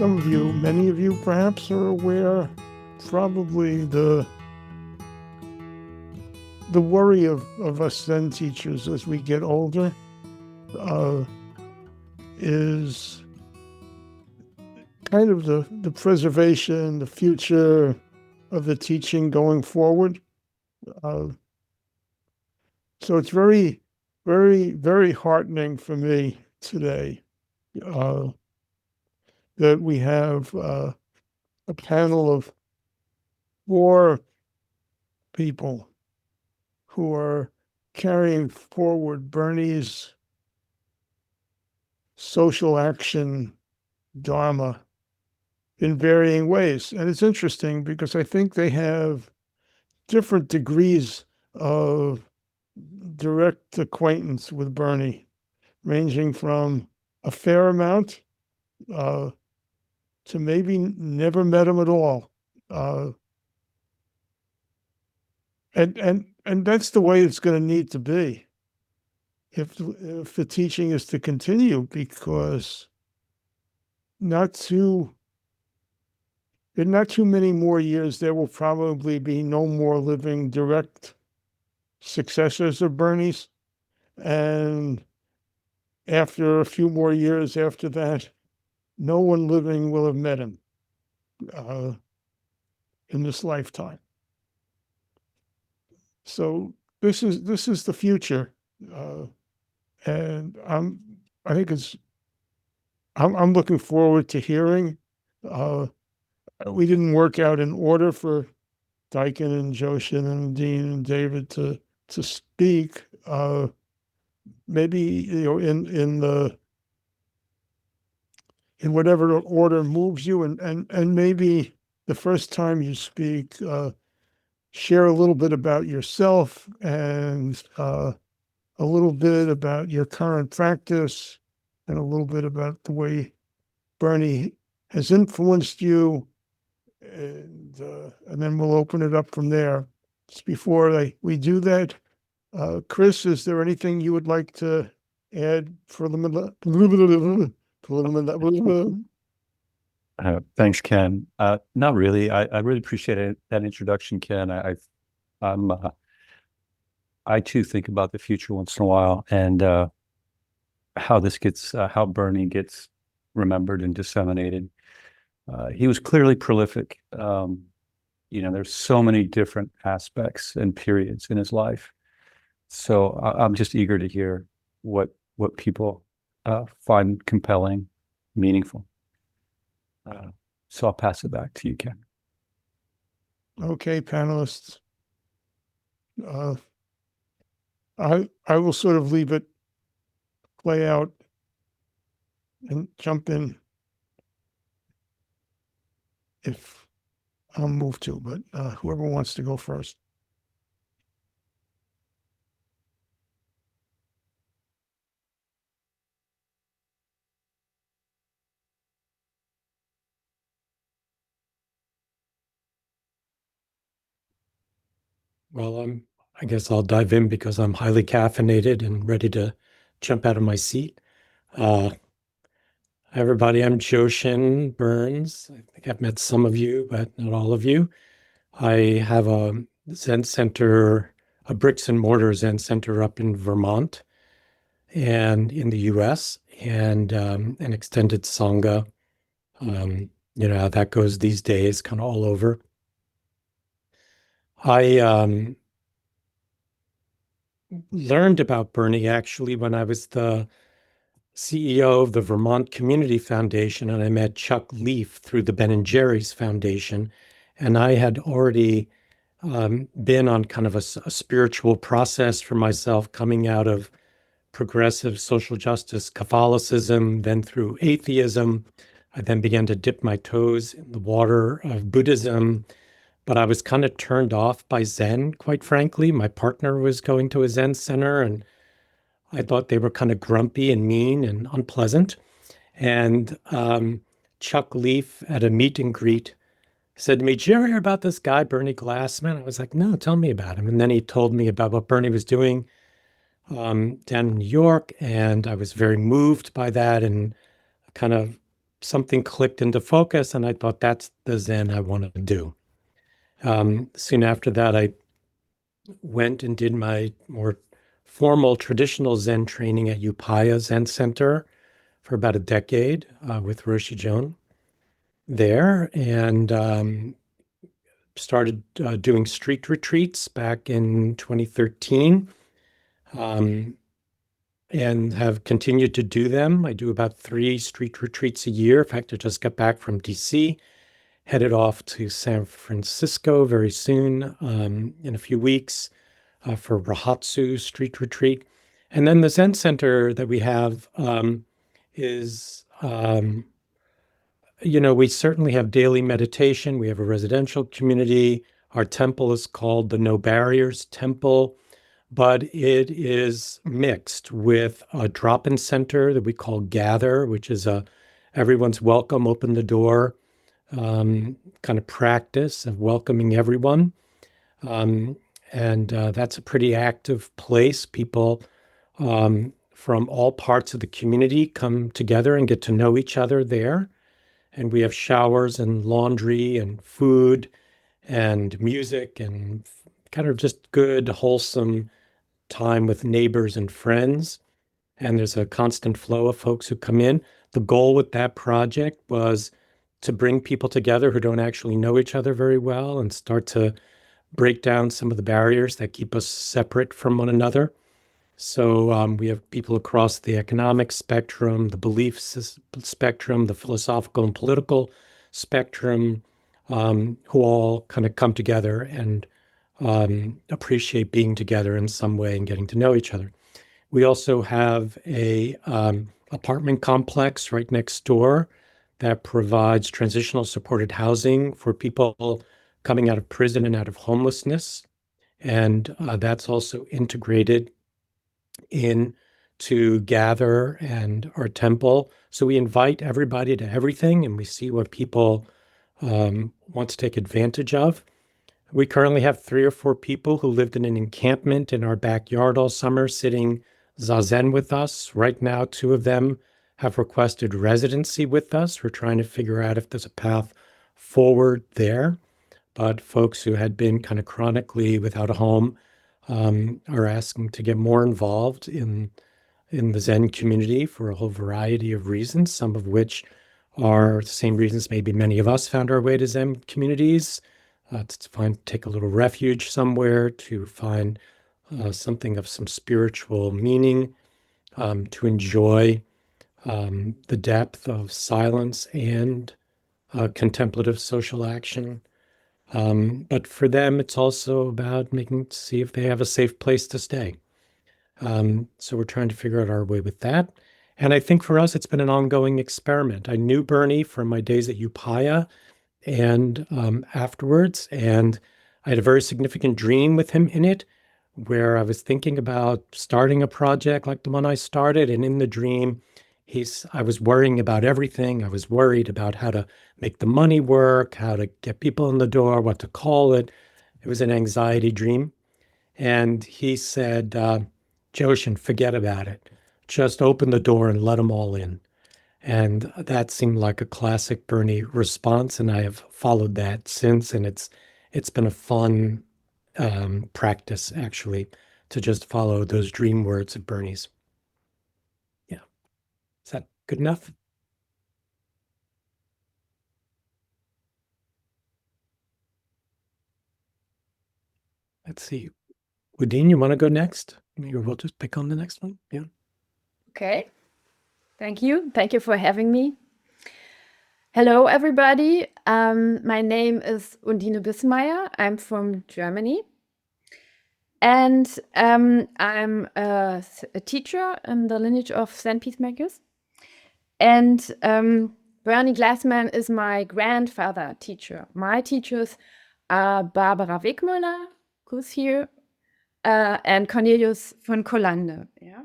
some of you, many of you perhaps, are aware, probably the worry of us Zen teachers as we get older is kind of the preservation, the future of the teaching going forward. So it's very, very, very heartening for me today that we have a panel of 4 people who are carrying forward Bernie's social action Dharma in varying ways. And it's interesting because I think they have different degrees of direct acquaintance with Bernie, ranging from a fair amount to maybe never met him at all. And that's the way it's going to need to be if the teaching is to continue, because in not too many more years, there will probably be no more living direct successors of Bernie's. And after a few more years after that, no one living will have met him in this lifetime. So this is the future, and I'm looking forward to hearing. We didn't work out an order for Daikin and Joshin and Undine and David to speak. Maybe in whatever order moves you, and maybe the first time you speak, share a little bit about yourself and a little bit about your current practice and a little bit about the way Bernie has influenced you, and then we'll open it up from there. Just before we do that, Chris, is there anything you would like to add for the Thanks, Ken. Not really. I really appreciate that introduction, Ken. I too think about the future once in a while, and how Bernie gets remembered and disseminated. He was clearly prolific. There's so many different aspects and periods in his life. So I'm just eager to hear what people find compelling, meaningful. So I'll pass it back to you, Ken. Okay, panelists. I will sort of leave it play out and jump in if I'll move to, but whoever wants to go first. Well, I guess I'll dive in because I'm highly caffeinated and ready to jump out of my seat. Hi, everybody. I'm Joshin Burns. I think I've met some of you, but not all of you. I have a Zen center, a bricks and mortar Zen center up in Vermont and in the US, and an extended Sangha. How that goes these days, kind of all over. I learned about Bernie actually when I was the CEO of the Vermont Community Foundation, and I met Chuck Leaf through the Ben & Jerry's Foundation. And I had already been on kind of a spiritual process for myself, coming out of progressive social justice Catholicism, then through atheism. I then began to dip my toes in the water of Buddhism, but I was kind of turned off by Zen, quite frankly. My partner was going to a Zen center, and I thought they were kind of grumpy and mean and unpleasant. And Chuck Leaf at a meet and greet said to me, "Did you ever hear about this guy, Bernie Glassman?" I was like, "No, tell me about him." And then he told me about what Bernie was doing down in New York, and I was very moved by that and kind of something clicked into focus, and I thought that's the Zen I want to do. Soon after that, I went and did my more formal traditional Zen training at Upaya Zen Center for about a decade with Roshi Joan there, and started doing street retreats back in 2013, and have continued to do them. I do about 3 street retreats a year. In fact, I just got back from DC, headed off to San Francisco very soon in a few weeks for Rahatsu street retreat. And then the Zen Center that we have is, we certainly have daily meditation. We have a residential community. Our temple is called the No Barriers Temple, but it is mixed with a drop-in center that we call Gather, which is a everyone's welcome, open the door kind of practice of welcoming everyone. And that's a pretty active place. People from all parts of the community come together and get to know each other there. And we have showers and laundry and food and music and kind of just good, wholesome time with neighbors and friends. And there's a constant flow of folks who come in. The goal with that project was to bring people together who don't actually know each other very well and start to break down some of the barriers that keep us separate from one another. So we have people across the economic spectrum, the belief spectrum, the philosophical and political spectrum, who all kind of come together and appreciate being together in some way and getting to know each other. We also have a apartment complex right next door that provides transitional supported housing for people coming out of prison and out of homelessness. And that's also integrated into Gather and our temple. So we invite everybody to everything, and we see what people want to take advantage of. We currently have 3 or 4 people who lived in an encampment in our backyard all summer, sitting zazen with us. Right now, 2 of them have requested residency with us. We're trying to figure out if there's a path forward there. But folks who had been kind of chronically without a home are asking to get more involved in the Zen community for a whole variety of reasons, some of which are the same reasons maybe many of us found our way to Zen communities, to take a little refuge somewhere, to find something of some spiritual meaning, to enjoy the depth of silence and contemplative social action. But for them, it's also about see if they have a safe place to stay. So we're trying to figure out our way with that. And I think for us, it's been an ongoing experiment. I knew Bernie from my days at Upaya and afterwards, and I had a very significant dream with him in it, where I was thinking about starting a project like the one I started. And in the dream, I was worrying about everything. I was worried about how to make the money work, how to get people in the door, what to call it. It was an anxiety dream. And he said, Joshin, forget about it. Just open the door and let them all in. And that seemed like a classic Bernie response. And I have followed that since. And it's been a fun practice, actually, to just follow those dream words of Bernie's. Yeah. Is that good enough? Let's see. Undine, you want to go next? Maybe we'll just pick on the next one. Yeah. Okay. Thank you. Thank you for having me. Hello, everybody. My name is Undine Bissmeyer. I'm from Germany. And I'm a teacher in the lineage of Zen peacemakers. And Bernie Glassman is my grandfather teacher. My teachers are Barbara Wegmüller, who's here, and Cornelius von Collande. Yeah?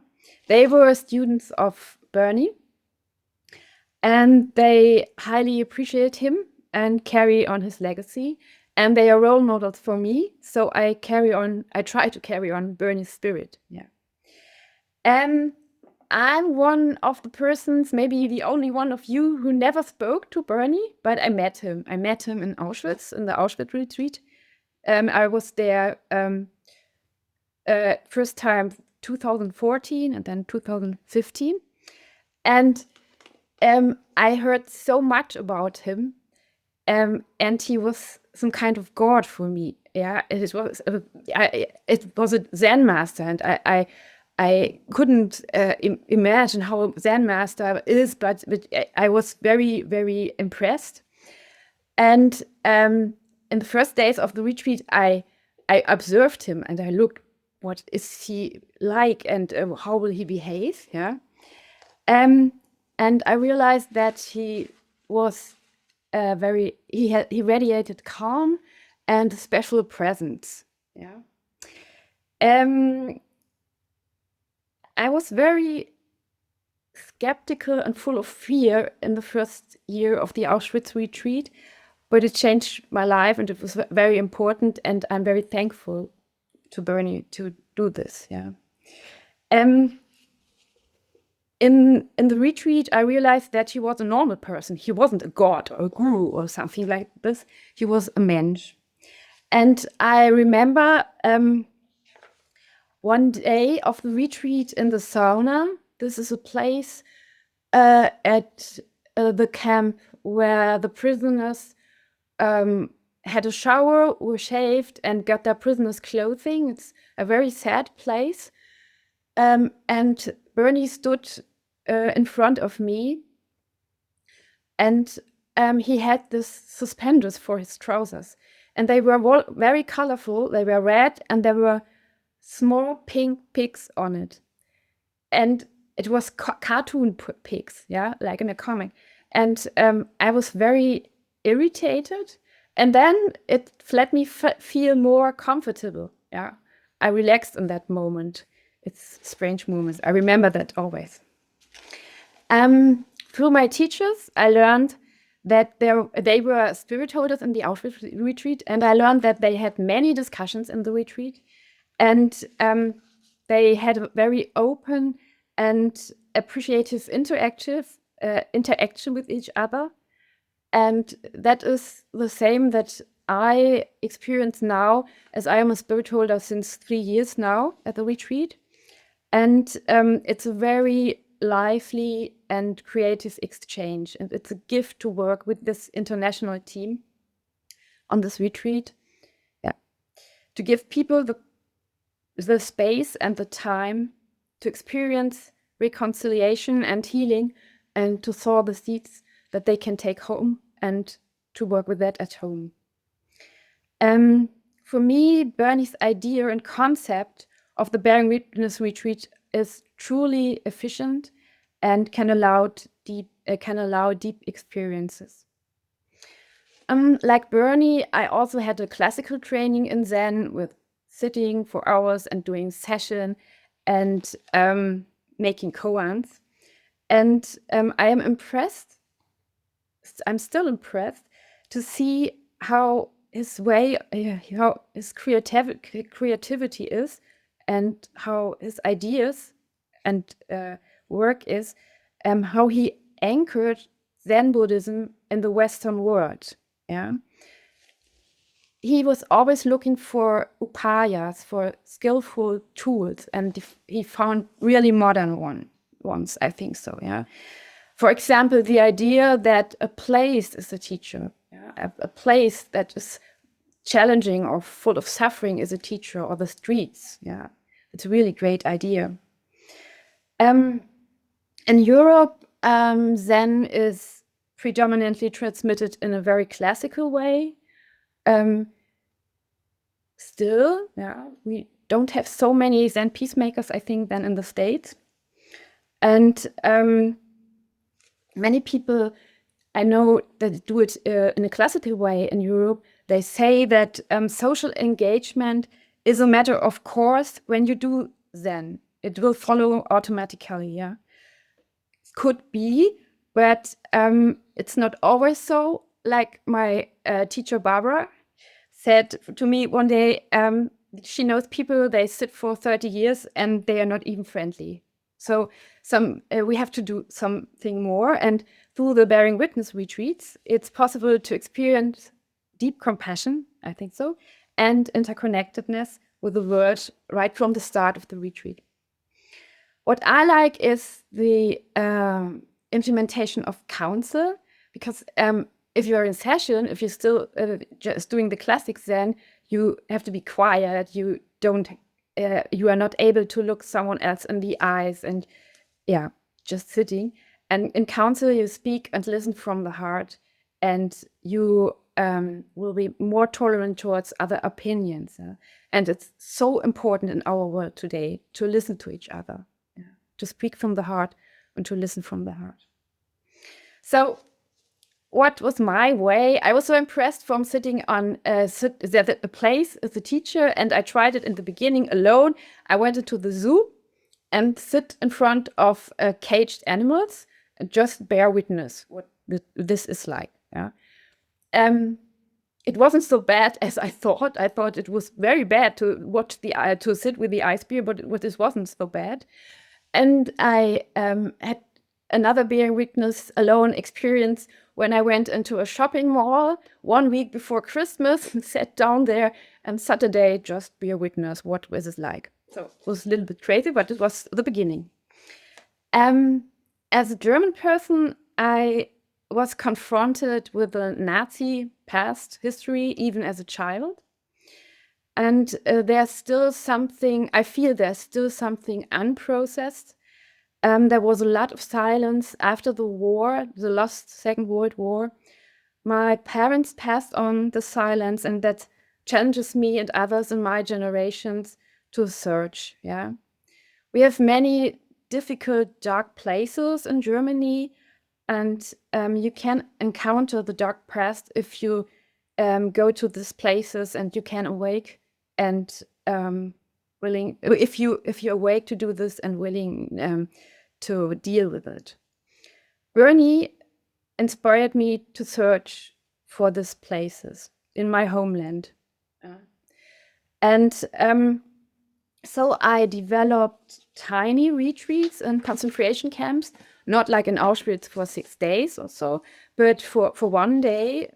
They were students of Bernie, and they highly appreciate him and carry on his legacy. And they are role models for me, so I try to carry on Bernie's spirit. Yeah. I'm one of the persons, maybe the only one of you, who never spoke to Bernie, but I met him. I met him in Auschwitz, in the Auschwitz retreat. I was there first time 2014 and then 2015. And I heard so much about him. And he was some kind of god for me. Yeah, it was a Zen master, and I couldn't imagine how a Zen master is, but I was very, very impressed. And in the first days of the retreat, I observed him and I looked, what is he like and how will he behave? Yeah, and I realized that he was he radiated calm and special presence. Yeah. I was very skeptical and full of fear in the first year of the Auschwitz retreat, but it changed my life and it was very important, and I'm very thankful to Bernie to do this. Yeah. In the retreat, I realized that he was a normal person. He wasn't a god or a guru or something like this. He was a mensch. And I remember one day of the retreat in the sauna. This is a place at the camp where the prisoners had a shower, were shaved, and got their prisoners' clothing. It's a very sad place. And Bernie stood in front of me, and he had this suspenders for his trousers, and they were very colorful. They were red, and there were small pink pigs on it, and it was cartoon pigs, yeah, like in a comic. And I was very irritated, and then it let me feel more comfortable. Yeah, I relaxed in that moment. It's strange moments. I remember that always. Through my teachers, I learned that they were spirit holders in the Auschwitz retreat, and I learned that they had many discussions in the retreat, and they had a very open and appreciative interaction with each other, and that is the same that I experience now, as I am a spirit holder since 3 years now at the retreat, and it's a very lively and creative exchange, and it's a gift to work with this international team on this retreat. Yeah, to give people the space and the time to experience reconciliation and healing, and to sow the seeds that they can take home and to work with that at home. For me, Bernie's idea and concept of the Bearing Witness retreat is truly efficient and can allow deep experiences. Like Bernie, I also had a classical training in Zen with sitting for hours and doing session and making koans. And I am impressed. I'm still impressed to see how his way, how his creativity is, and how his ideas and work is, how he anchored Zen Buddhism in the Western world. Yeah, he was always looking for upayas, for skillful tools, and he found really modern ones. I think so. Yeah, for example, the idea that a place is a teacher. Yeah? A place that is challenging or full of suffering is a teacher, or the streets. Yeah. It's a really great idea. In Europe, Zen is predominantly transmitted in a very classical way. Still, yeah, we don't have so many Zen peacemakers, I think, than in the States. And many people I know that do it in a classical way in Europe. They say that social engagement is a matter of course when you do Zen. It will follow automatically, yeah. Could be, but it's not always so. Like my teacher Barbara said to me one day, she knows people, they sit for 30 years and they are not even friendly. So we have to do something more. And through the Bearing Witness retreats, it's possible to experience deep compassion, I think so, and interconnectedness with the world right from the start of the retreat. What I like is the implementation of counsel, because if you're in session, if you're still just doing the classics, then you have to be quiet. You are not able to look someone else in the eyes, and just sitting. And in counsel, you speak and listen from the heart, and you will be more tolerant towards other opinions. And it's so important in our world today to listen to each other, to speak from the heart and to listen from the heart. So what was my way? I was so impressed from sitting on the place as a teacher, and I tried it in the beginning alone. I went into the zoo and sit in front of caged animals and just bear witness what this is like. It wasn't so bad as I thought. I thought it was very bad to watch to sit with the ice bear, but this wasn't so bad. And I had another bearing witness alone experience when I went into a shopping mall 1 week before Christmas and sat down there, and Saturday just bear witness what was it like. So it was a little bit crazy, but it was the beginning. As a German person, I was confronted with the Nazi past history, even as a child. And there's still something, I feel there's still something unprocessed. There was a lot of silence after the war, the last Second World War. My parents passed on the silence, and that challenges me and others in my generations to search. We have many difficult, dark places in Germany, and you can encounter the dark past if you go to these places, and you can awake and willing, if you're awake to do this and willing to deal with it. Bernie inspired me to search for these places in my homeland. And so I developed tiny retreats and concentration camps, not like in Auschwitz for 6 days or so, but for 1 day.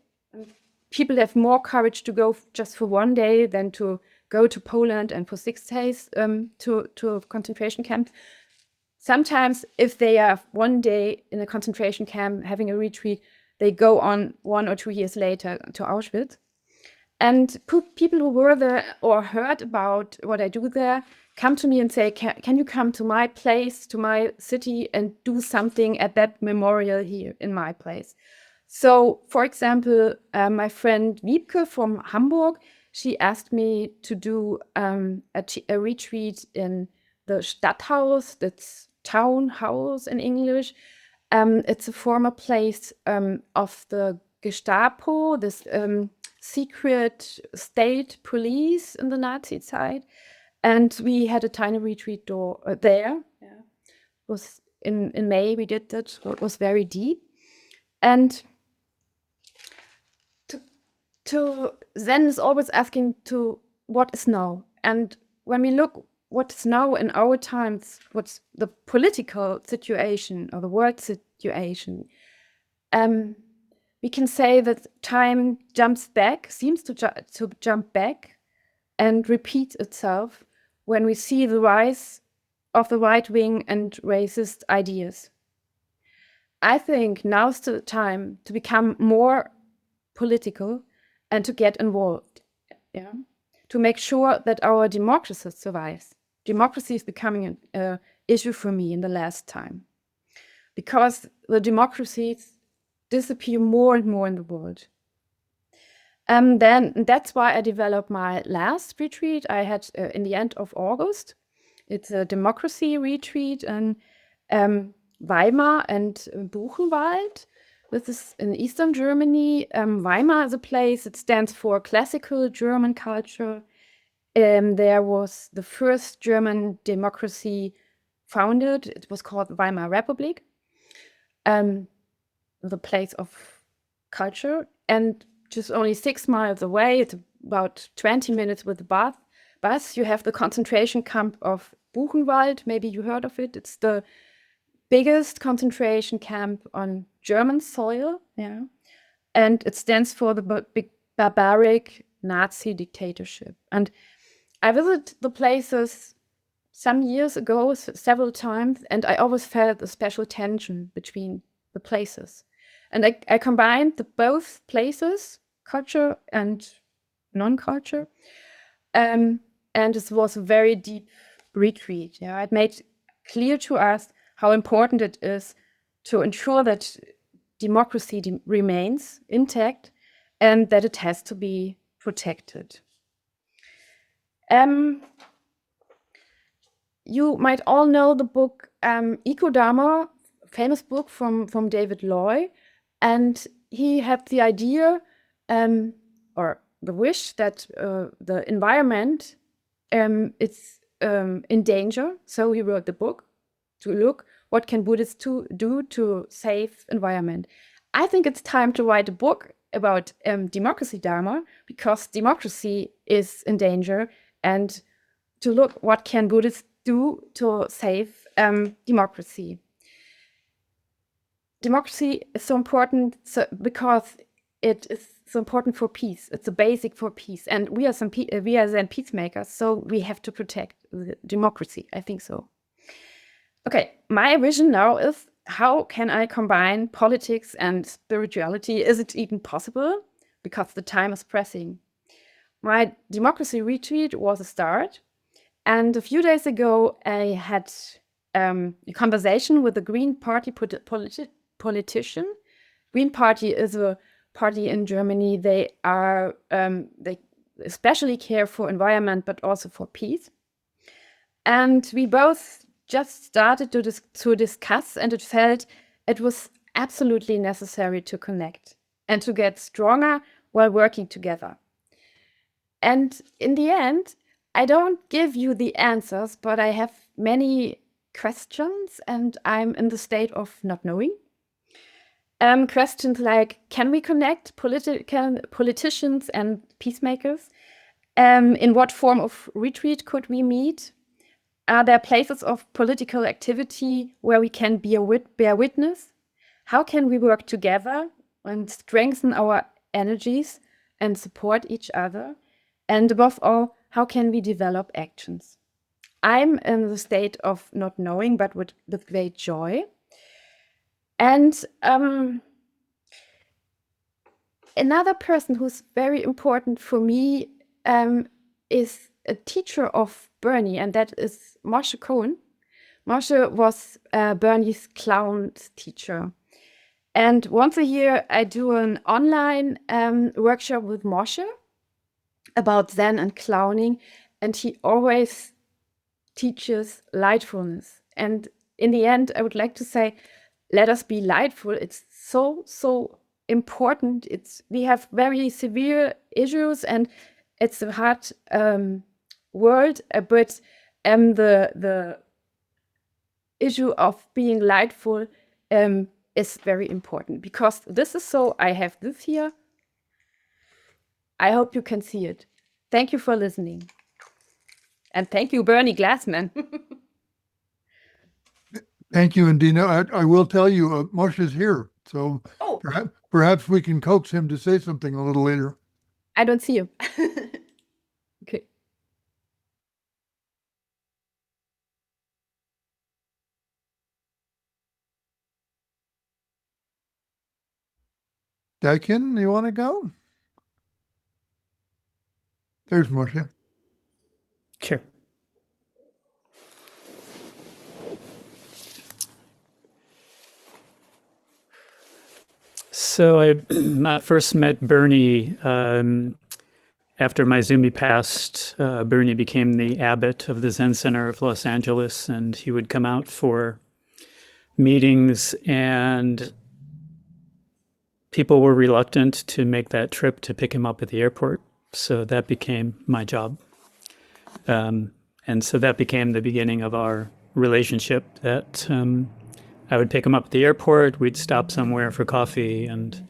People have more courage to go just for 1 day than to go to Poland and for 6 days to a concentration camp. Sometimes if they are 1 day in a concentration camp having a retreat, they go on 1 or 2 years later to Auschwitz. And people who were there or heard about what I do there come to me and say, can you come to my place, to my city, and do something at that memorial here in my place? So, for example, my friend Wiebke from Hamburg, she asked me to do a retreat in the Stadthaus, that's townhouse in English. It's a former place of the Gestapo, this secret state police in the Nazi side. And we had a tiny retreat there. It was in May we did that, so it was very deep. And to Zen is always asking to what is now. And when we look what is now in our times, what's the political situation or the world situation, we can say that time jumps back, seems to jump back and repeat itself when we see the rise of the right wing and racist ideas. I think now's the time to become more political and to get involved, to make sure that our democracy survives. Democracy is becoming an issue for me in the last time, because the democracies disappear more and more in the world. Then that's why I developed my last retreat I had in the end of August. It's a democracy retreat in Weimar and Buchenwald. This is in Eastern Germany. Weimar is a place that stands for classical German culture. There was the first German democracy founded. It was called Weimar Republic, the place of culture. And just only 6 miles away, it's about 20 minutes with the bus, you have the concentration camp of Buchenwald. Maybe you heard of it. It's the biggest concentration camp on German soil. Yeah. And it stands for the big barbaric Nazi dictatorship. And I visited the places some years ago, several times, and I always felt a special tension between the places. And I combined both places, culture and non-culture. And this was a very deep retreat. Yeah, it made clear to us how important it is to ensure that democracy remains intact and that it has to be protected. You might all know the book Dharma, famous book from David Loy, and he had the idea or the wish that the environment is in danger. So he wrote the book to look what can Buddhists do to save environment. I think it's time to write a book about democracy Dharma, because democracy is in danger, and to look what can Buddhists do to save democracy. Democracy is so important because it is so important for peace. It's a basic for peace, and we are then peacemakers, so we have to protect the democracy. I think so. Okay, my vision now is, how can I combine politics and spirituality? Is it even possible? Because the time is pressing. My democracy retreat was a start. And a few days ago, I had a conversation with a Green Party politician. Green Party is a party in Germany. They especially care for environment, but also for peace. And we both just started to discuss, and it felt it was absolutely necessary to connect and to get stronger while working together. And in the end, I don't give you the answers, but I have many questions, and I'm in the state of not knowing. Questions like, can we connect politicians and peacemakers? In what form of retreat could we meet? Are there places of political activity where we can bear witness? How can we work together and strengthen our energies and support each other? And above all, how can we develop actions? I'm in the state of not knowing, but with great joy. And another person who's very important for me is a teacher of Bernie, and that is Moshe Cohen. Moshe was Bernie's clown teacher. And once a year, I do an online workshop with Moshe about Zen and clowning, and he always teaches lightfulness. And in the end, I would like to say, let us be lightful. It's so important. We have very severe issues, and it's a hard world, but the issue of being lightful is very important, because this is so. I have this here. I hope you can see it. Thank you for listening. And thank you, Bernie Glassman. Thank you, Undine. I will tell you, Moshe is here, so perhaps we can coax him to say something a little later. I don't see you. Okay. Daikin, you want to go? There's Moshe. Sure. So I first met Bernie after Maizumi passed. Bernie became the abbot of the Zen Center of Los Angeles, and he would come out for meetings, and people were reluctant to make that trip to pick him up at the airport. So that became my job. And so that became the beginning of our relationship, that I would pick him up at the airport, we'd stop somewhere for coffee, and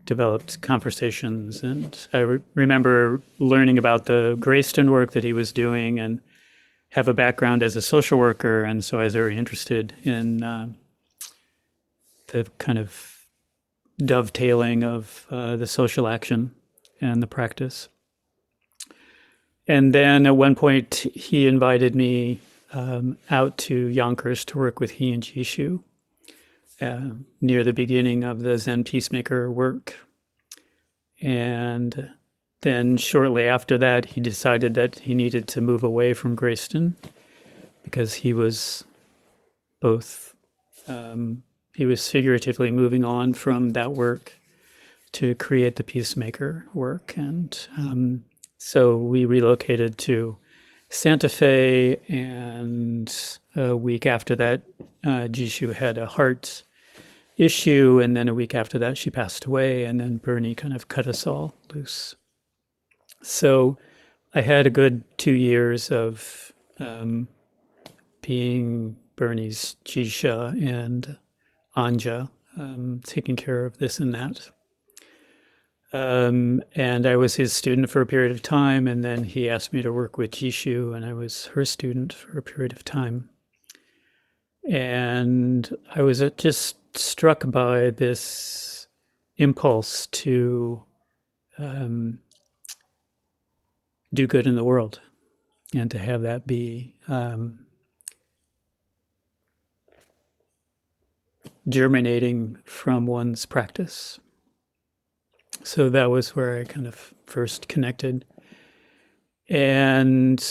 developed conversations. And I remember learning about the Greyston work that he was doing, and have a background as a social worker, and so I was very interested in the kind of dovetailing of the social action and the practice. And then at one point, he invited me out to Yonkers to work with he and Jishu near the beginning of the Zen Peacemaker work. And then shortly after that, he decided that he needed to move away from Grayston because he was both, he was figuratively moving on from that work to create the Peacemaker work. And so we relocated to Santa Fe, and a week after that, Jishu had a heart issue, and then a week after that, she passed away, and then Bernie kind of cut us all loose. So I had a good 2 years of being Bernie's Jisha and Anja, taking care of this and that. And I was his student for a period of time, and then he asked me to work with Jishu, and I was her student for a period of time. And I was just struck by this impulse to do good in the world, and to have that be germinating from one's practice. So that was where I kind of first connected. And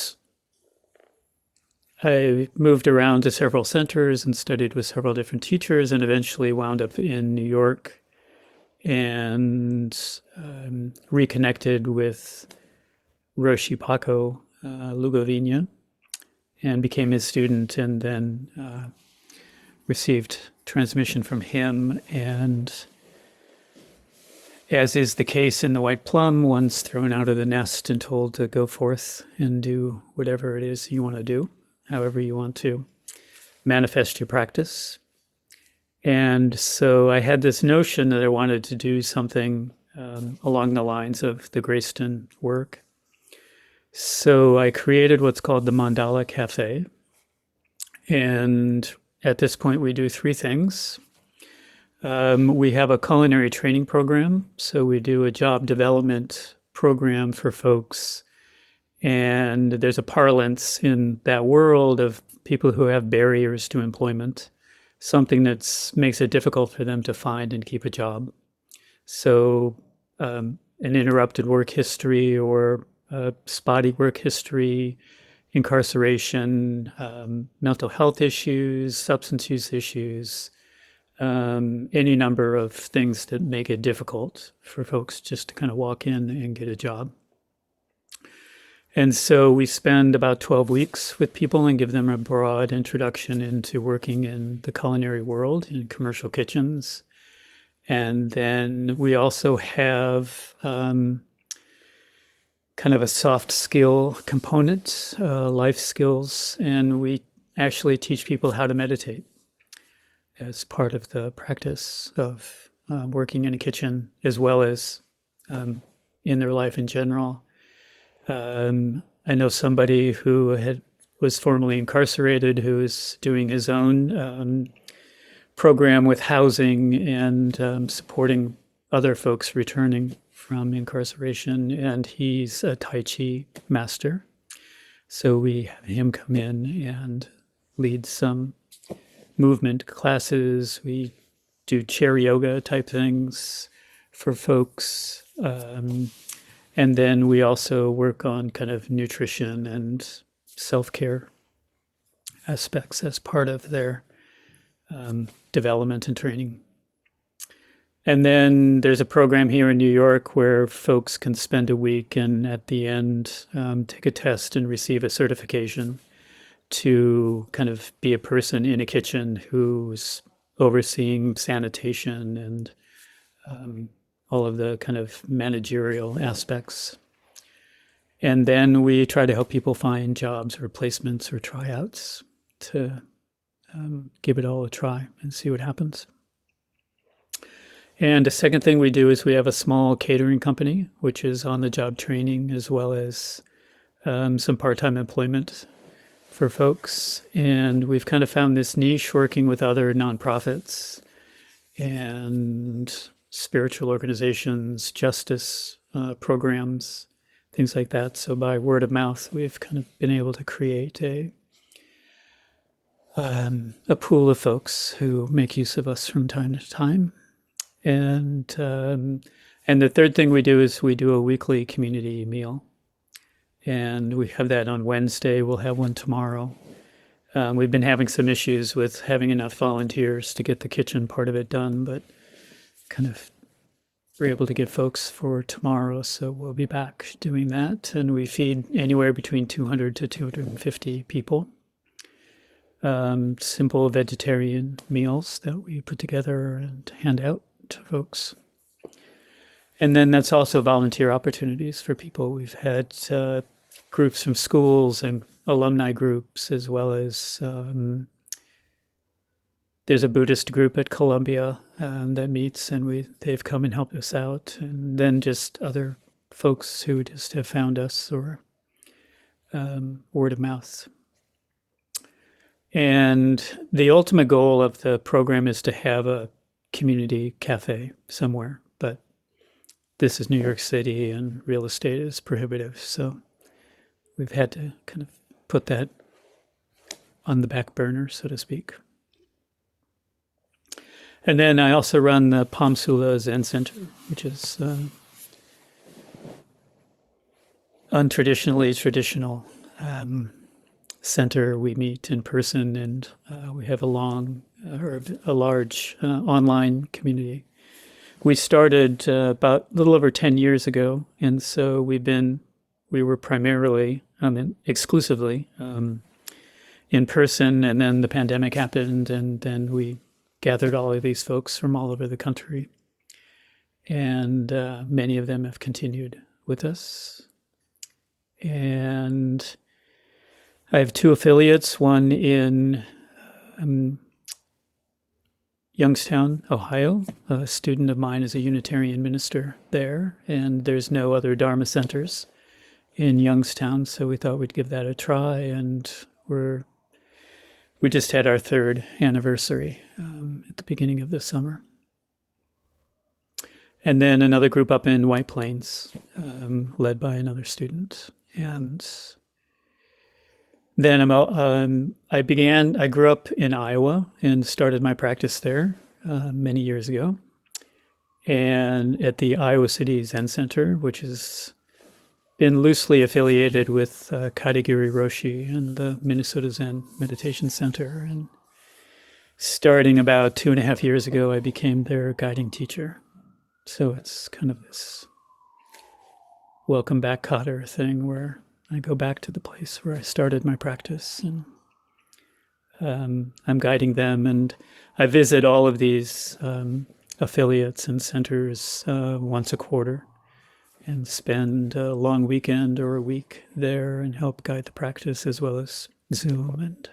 I moved around to several centers and studied with several different teachers, and eventually wound up in New York and reconnected with Roshi Paco Lugovina and became his student, and then received transmission from him. And as is the case in the White Plum, one's thrown out of the nest and told to go forth and do whatever it is you want to do, however you want to manifest your practice. And so I had this notion that I wanted to do something along the lines of the Grayston work. So I created what's called the Mandala Cafe. And at this point, we do three things. We have a culinary training program. So we do a job development program for folks. And there's a parlance in that world of people who have barriers to employment, something that makes it difficult for them to find and keep a job. So an interrupted work history or spotty work history, incarceration, mental health issues, substance use issues, any number of things that make it difficult for folks just to kind of walk in and get a job. And so we spend about 12 weeks with people and give them a broad introduction into working in the culinary world, in commercial kitchens. And then we also have kind of a soft skill component, life skills, and we actually teach people how to meditate as part of the practice of working in a kitchen, as well as in their life in general. I know somebody who was formerly incarcerated who is doing his own program with housing and supporting other folks returning from incarceration, and he's a Tai Chi master. So we have him come in and lead some movement classes. We do chair yoga type things for folks. And then we also work on kind of nutrition and self-care aspects as part of their development and training. And then there's a program here in New York where folks can spend a week and at the end take a test and receive a certification to kind of be a person in a kitchen who's overseeing sanitation and all of the kind of managerial aspects. And then we try to help people find jobs or placements or tryouts to give it all a try and see what happens. And the second thing we do is we have a small catering company, which is on-the-job training as well as some part-time employment for folks. And we've kind of found this niche working with other nonprofits and spiritual organizations, justice programs, things like that. So by word of mouth, we've kind of been able to create a pool of folks who make use of us from time to time. And the third thing we do is we do a weekly community meal. And we have that on Wednesday. We'll have one tomorrow. We've been having some issues with having enough volunteers to get the kitchen part of it done, but kind of we're able to get folks for tomorrow. So we'll be back doing that. And we feed anywhere between 200 to 250 people. Simple vegetarian meals that we put together and hand out to folks. And then that's also volunteer opportunities for people. We've had groups from schools and alumni groups, as well as there's a Buddhist group at Columbia that meets, and they've come and helped us out. And then just other folks who just have found us, or word of mouth. And the ultimate goal of the program is to have a community cafe somewhere, but this is New York City and real estate is prohibitive. So we've had to kind of put that on the back burner, so to speak. And then I also run the Palm Sula Zen Center, which is untraditionally traditional center. We meet in person, and we have a large online community. We started about a little over 10 years ago, and so we were primarily, exclusively in person, and then the pandemic happened, and then we gathered all of these folks from all over the country, and many of them have continued with us. And I have two affiliates, one in Youngstown, Ohio. A student of mine is a Unitarian minister there, and there's no other Dharma centers in Youngstown, so we thought we'd give that a try, and we just had our third anniversary at the beginning of the summer. And then another group up in White Plains, led by another student. And then I grew up in Iowa and started my practice there many years ago. And at the Iowa City Zen Center, which has been loosely affiliated with Kadagiri Roshi and the Minnesota Zen Meditation Center. And starting about 2.5 years ago, I became their guiding teacher. So it's kind of this welcome back Kotter thing where I go back to the place where I started my practice, and I'm guiding them, and I visit all of these affiliates and centers once a quarter and spend a long weekend or a week there and help guide the practice, as well as Zoom and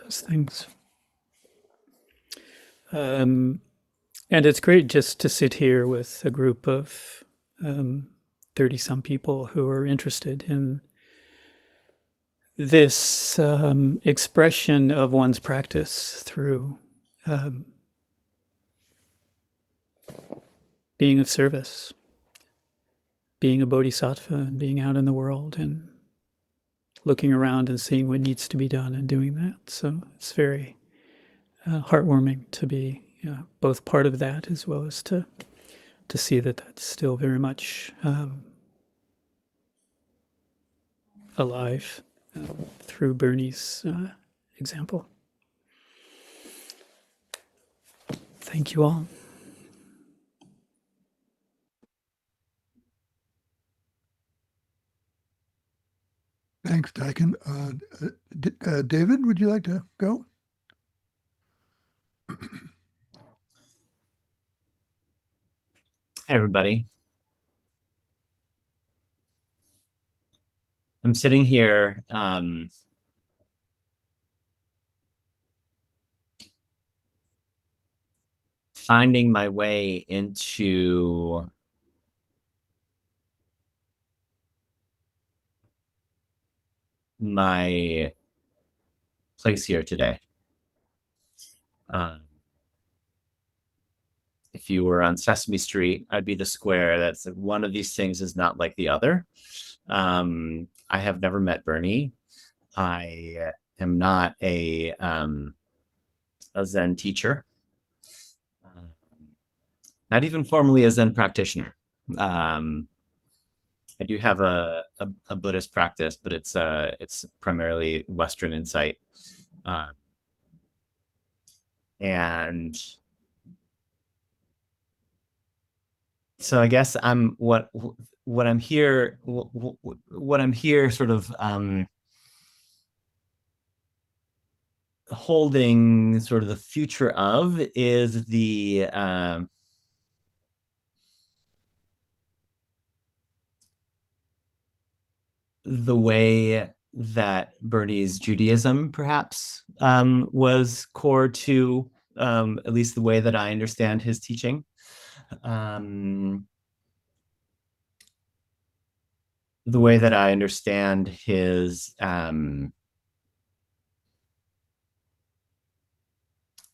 those things. And it's great just to sit here with a group of 30-some people who are interested in this expression of one's practice through being of service, being a bodhisattva, and being out in the world and looking around and seeing what needs to be done and doing that. So it's very heartwarming to be both part of that, as well as to see that that's still very much alive through Bernie's example. Thank you all. Thanks, Daikin. David, would you like to go? Hi, everybody. I'm sitting here finding my way into my place here today. If you were on Sesame Street, I'd be the square. That's one of these things is not like the other. I have never met Bernie. I am not a Zen teacher, not even formally a Zen practitioner. I do have a Buddhist practice, but it's primarily Western insight, and so I guess what I'm here sort of holding sort of the future of is the way that Bernie's Judaism perhaps was core to at least the way that I understand his teaching. The way that I understand his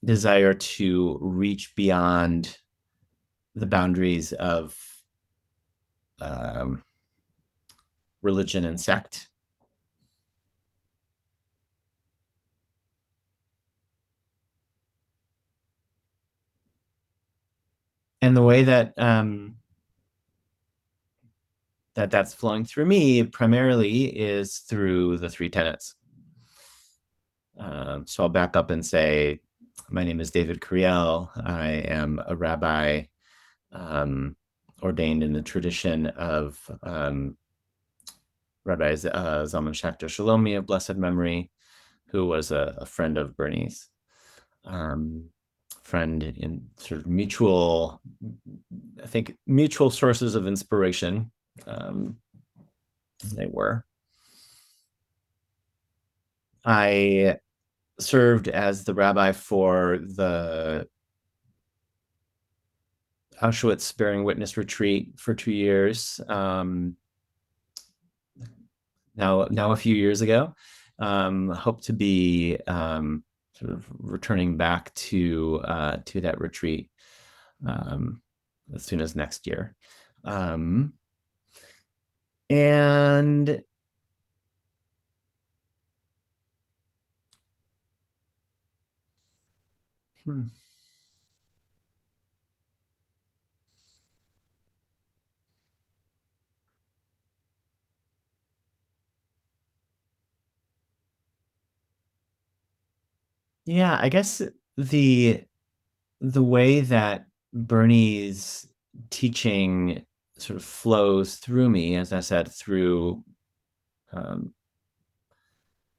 desire to reach beyond the boundaries of religion and sect. And the way that that's flowing through me primarily is through the three tenets. So I'll back up and say, my name is David Curiel. I am a rabbi ordained in the tradition of Rabbi Zalman Schachter Shalomi of blessed memory, who was a friend of Bernie's, friend in sort of mutual, I think, mutual sources of inspiration. They were. I served as the rabbi for the Auschwitz Bearing Witness Retreat for 2 years. Now a few years ago, hope to be sort of returning back to that retreat as soon as next year. And yeah, I guess the way that Bernie's teaching sort of flows through me, as I said, through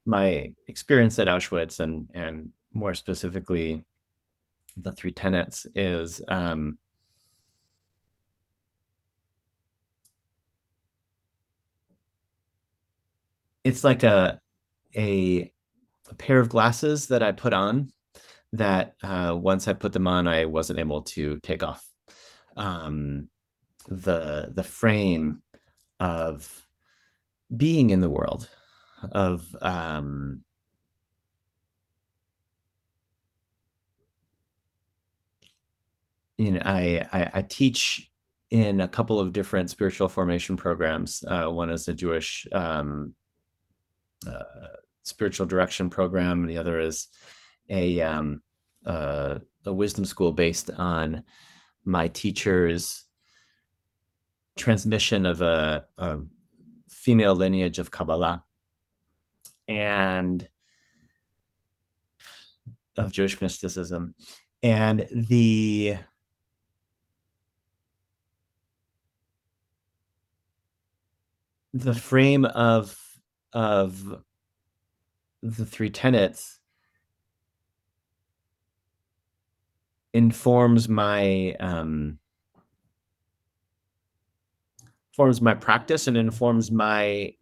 my experience at Auschwitz and more specifically the three tenets is it's like a pair of glasses that I put on that once I put them on, I wasn't able to take off. The frame of being in the world, of I teach in a couple of different spiritual formation programs. One is a Jewish spiritual direction program, and the other is a wisdom school based on my teacher's transmission of a female lineage of Kabbalah and of Jewish mysticism. And the frame of the three tenets informs my practice and informs my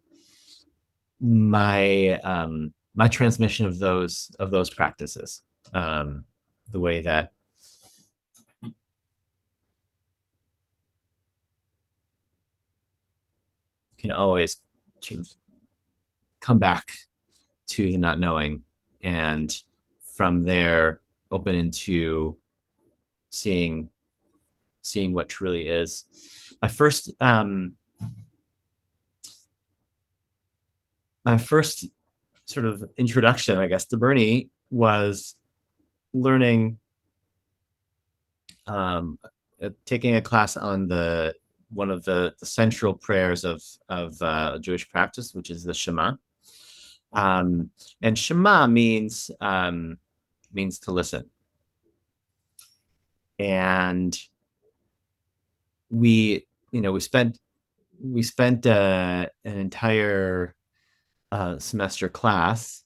transmission of those practices. The way that can always come back to the not knowing and from there open into seeing what truly is. My first sort of introduction, I guess, to Bernie was learning, taking a class on one of the central prayers of Jewish practice, which is the Shema. And Shema means to listen. And we spent an entire semester class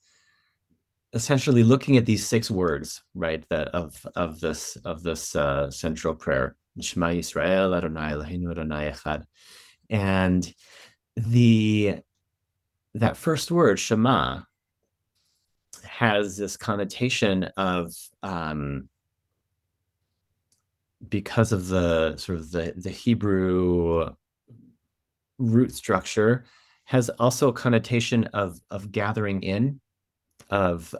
essentially looking at these 6 words, right, that of this central prayer, Shema Yisrael Adonai Eloheinu Adonai Echad. And that first word, Shema, has this connotation of, because of the sort of the Hebrew root structure, has also a connotation of gathering in, of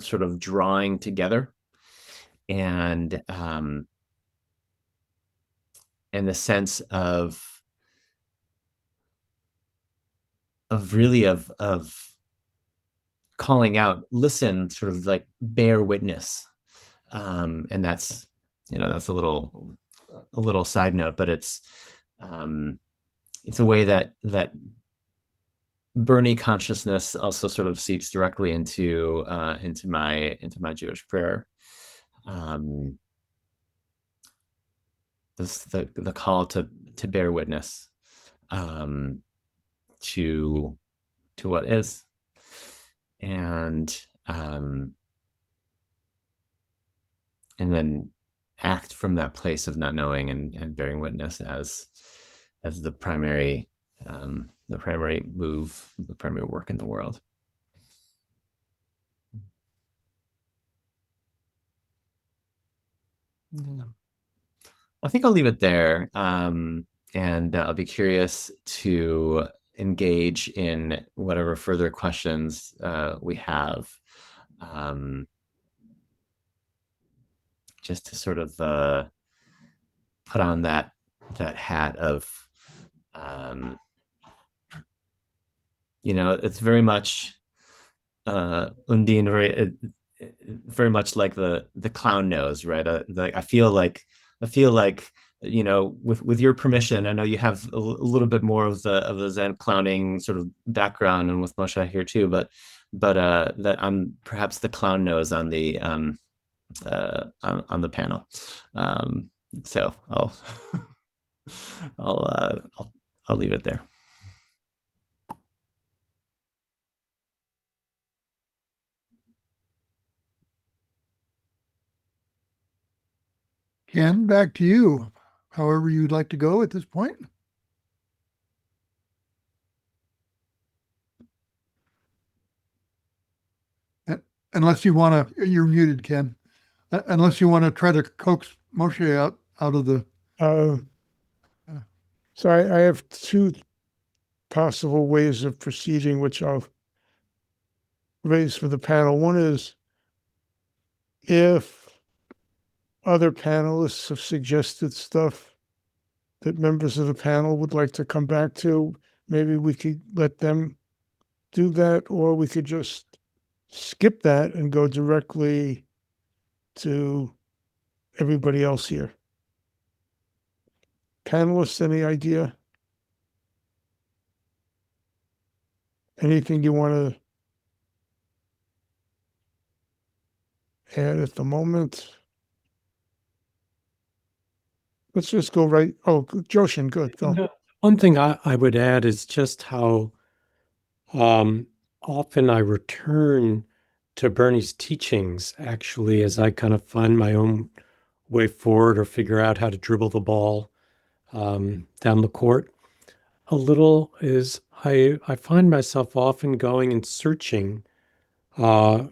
sort of drawing together, and the sense of calling out, listen, sort of like bear witness. And that's a little side note, but it's a way that Bernie consciousness also sort of seeps directly into my Jewish prayer. The call to bear witness to what is, and then act from that place of not knowing and bearing witness as the primary move, the primary work in the world. I think I'll leave it there, and I'll be curious to engage in whatever further questions we have, just to sort of put on that hat of, it's very much Undine, very much like the clown nose, right? I feel like, with your permission, I know you have a little bit more of the Zen clowning sort of background, and with Moshe here too, but that I'm perhaps the clown nose on the panel. So I'll leave it there. Ken, back to you. However you'd like to go at this point. Unless you want to, you're muted, Ken. Unless you want to try to coax Moshe out of the. So I have 2 possible ways of proceeding, which I'll raise for the panel. One is, if other panelists have suggested stuff that members of the panel would like to come back to, maybe we could let them do that, or we could just skip that and go directly to everybody else here. Panelists, any idea? Anything you want to add at the moment? Let's just go right. Oh, Joshin, good. Go. No, one thing I would add is just how often I return to Bernie's teachings, actually, as I kind of find my own way forward or figure out how to dribble the ball down the court. A little is I find myself often going and searching for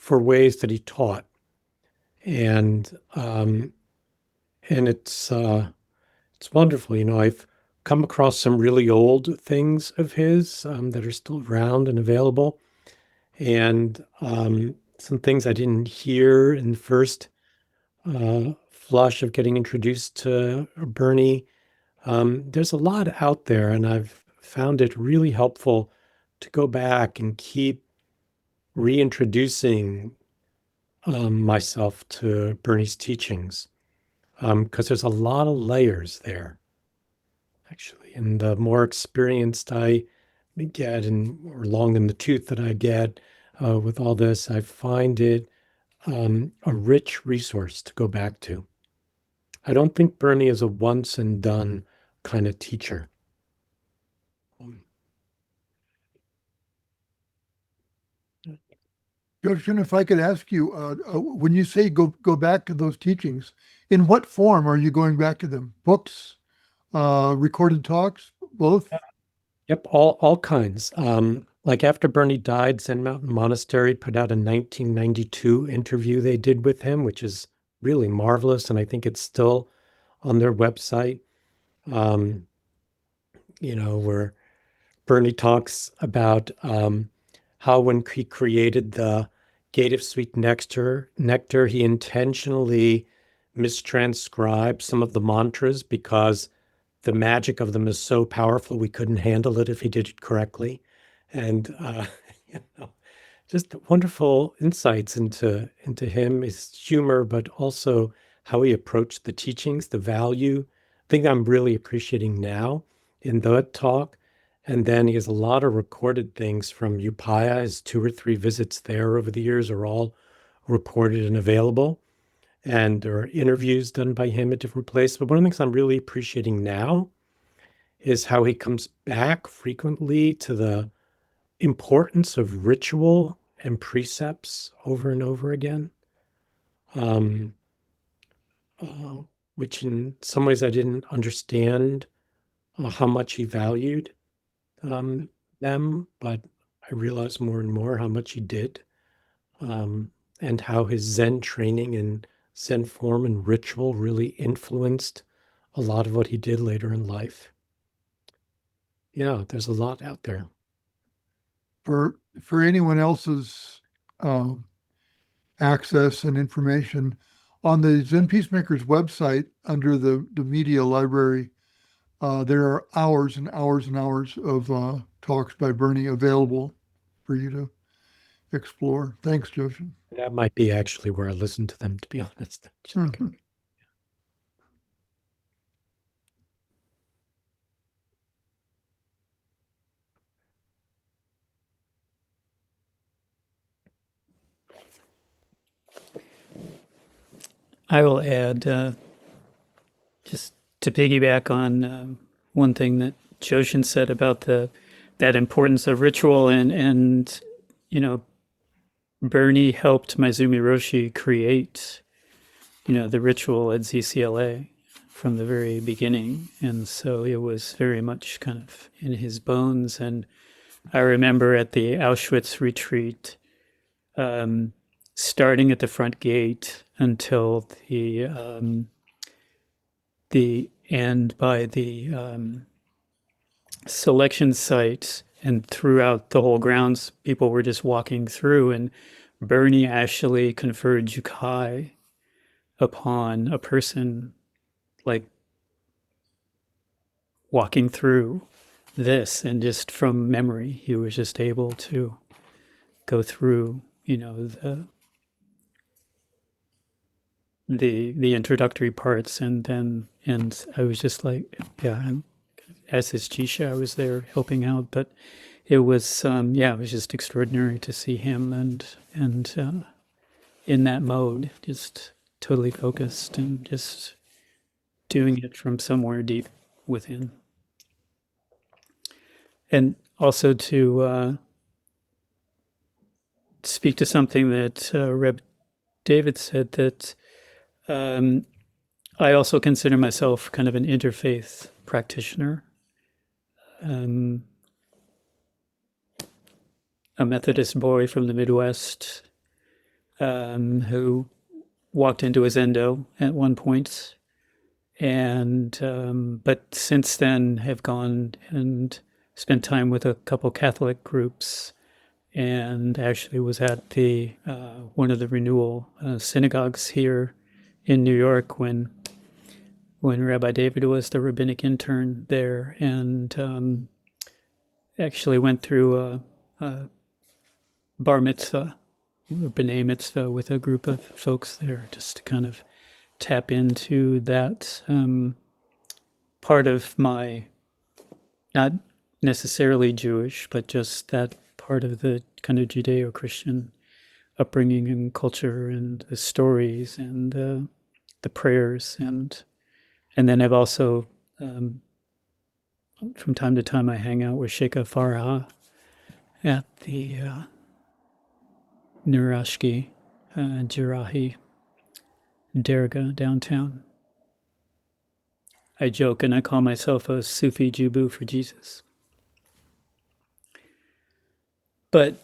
ways that he taught, and it's wonderful. I've come across some really old things of his that are still around and available, And some things I didn't hear in the first flush of getting introduced to Bernie. There's a lot out there, and I've found it really helpful to go back and keep reintroducing myself to Bernie's teachings, because there's a lot of layers there, actually. And the more experienced I get, and more long in the tooth that I get with all this, I find it a rich resource to go back to. I don't think Bernie is a once and done kind of teacher. Joshin, if I could ask you, when you say go back to those teachings, in what form are you going back to them? Books, recorded talks, both? Yep, all kinds. Like after Bernie died, Zen Mountain Monastery put out a 1992 interview they did with him, which is really marvelous, and I think it's still on their website. Where Bernie talks about how when he created the Gate of Sweet Nectar, he intentionally mistranscribed some of the mantras because the magic of them is so powerful we couldn't handle it if he did it correctly. And just wonderful insights into him, his humor, but also how he approached the teachings, the value. Thing I'm really appreciating now in that talk. And then he has a lot of recorded things from Upaya. His 2 or 3 visits there over the years are all recorded and available. And there are interviews done by him at different places. But one of the things I'm really appreciating now is how he comes back frequently to the importance of ritual and precepts over and over again, which in some ways I didn't understand how much he valued them, but I realized more and more how much he did, and how his Zen training and Zen form and ritual really influenced a lot of what he did later in life. Yeah, there's a lot out there. For anyone else's access and information, on the Zen Peacemakers website under the media library, there are hours and hours and hours of talks by Bernie available for you to explore. Thanks, Joshin. That might be actually where I listen to them, to be honest. Mhm. I will add, just to piggyback on one thing that Joshin said about that importance of ritual, and Bernie helped Maizumi Roshi create the ritual at ZCLA from the very beginning, and so it was very much kind of in his bones. And I remember at the Auschwitz retreat, starting at the front gate until the end by the selection site, and throughout the whole grounds, people were just walking through, and Bernie actually conferred jukai upon a person, like walking through this, and just from memory, he was just able to go through, the introductory parts, and I was just like, yeah, as his Jisha, I was there helping out, but it was it was just extraordinary to see him and in that mode, just totally focused and just doing it from somewhere deep within. And also to speak to something that Reb David said, that I also consider myself kind of an interfaith practitioner. A Methodist boy from the Midwest who walked into a Zendo at one point, and but since then have gone and spent time with a couple Catholic groups, and actually was at the one of the renewal synagogues here in New York when Rabbi David was the rabbinic intern there, and actually went through a bar mitzvah, or b'nai mitzvah, with a group of folks there, just to kind of tap into that part of my, not necessarily Jewish, but just that part of the kind of Judeo-Christian upbringing and culture and the stories and the prayers. And then I've also, from time to time, I hang out with Sheikha Farha at the Nurashki Jirahi Derga downtown. I joke and I call myself a Sufi Jubu for Jesus. But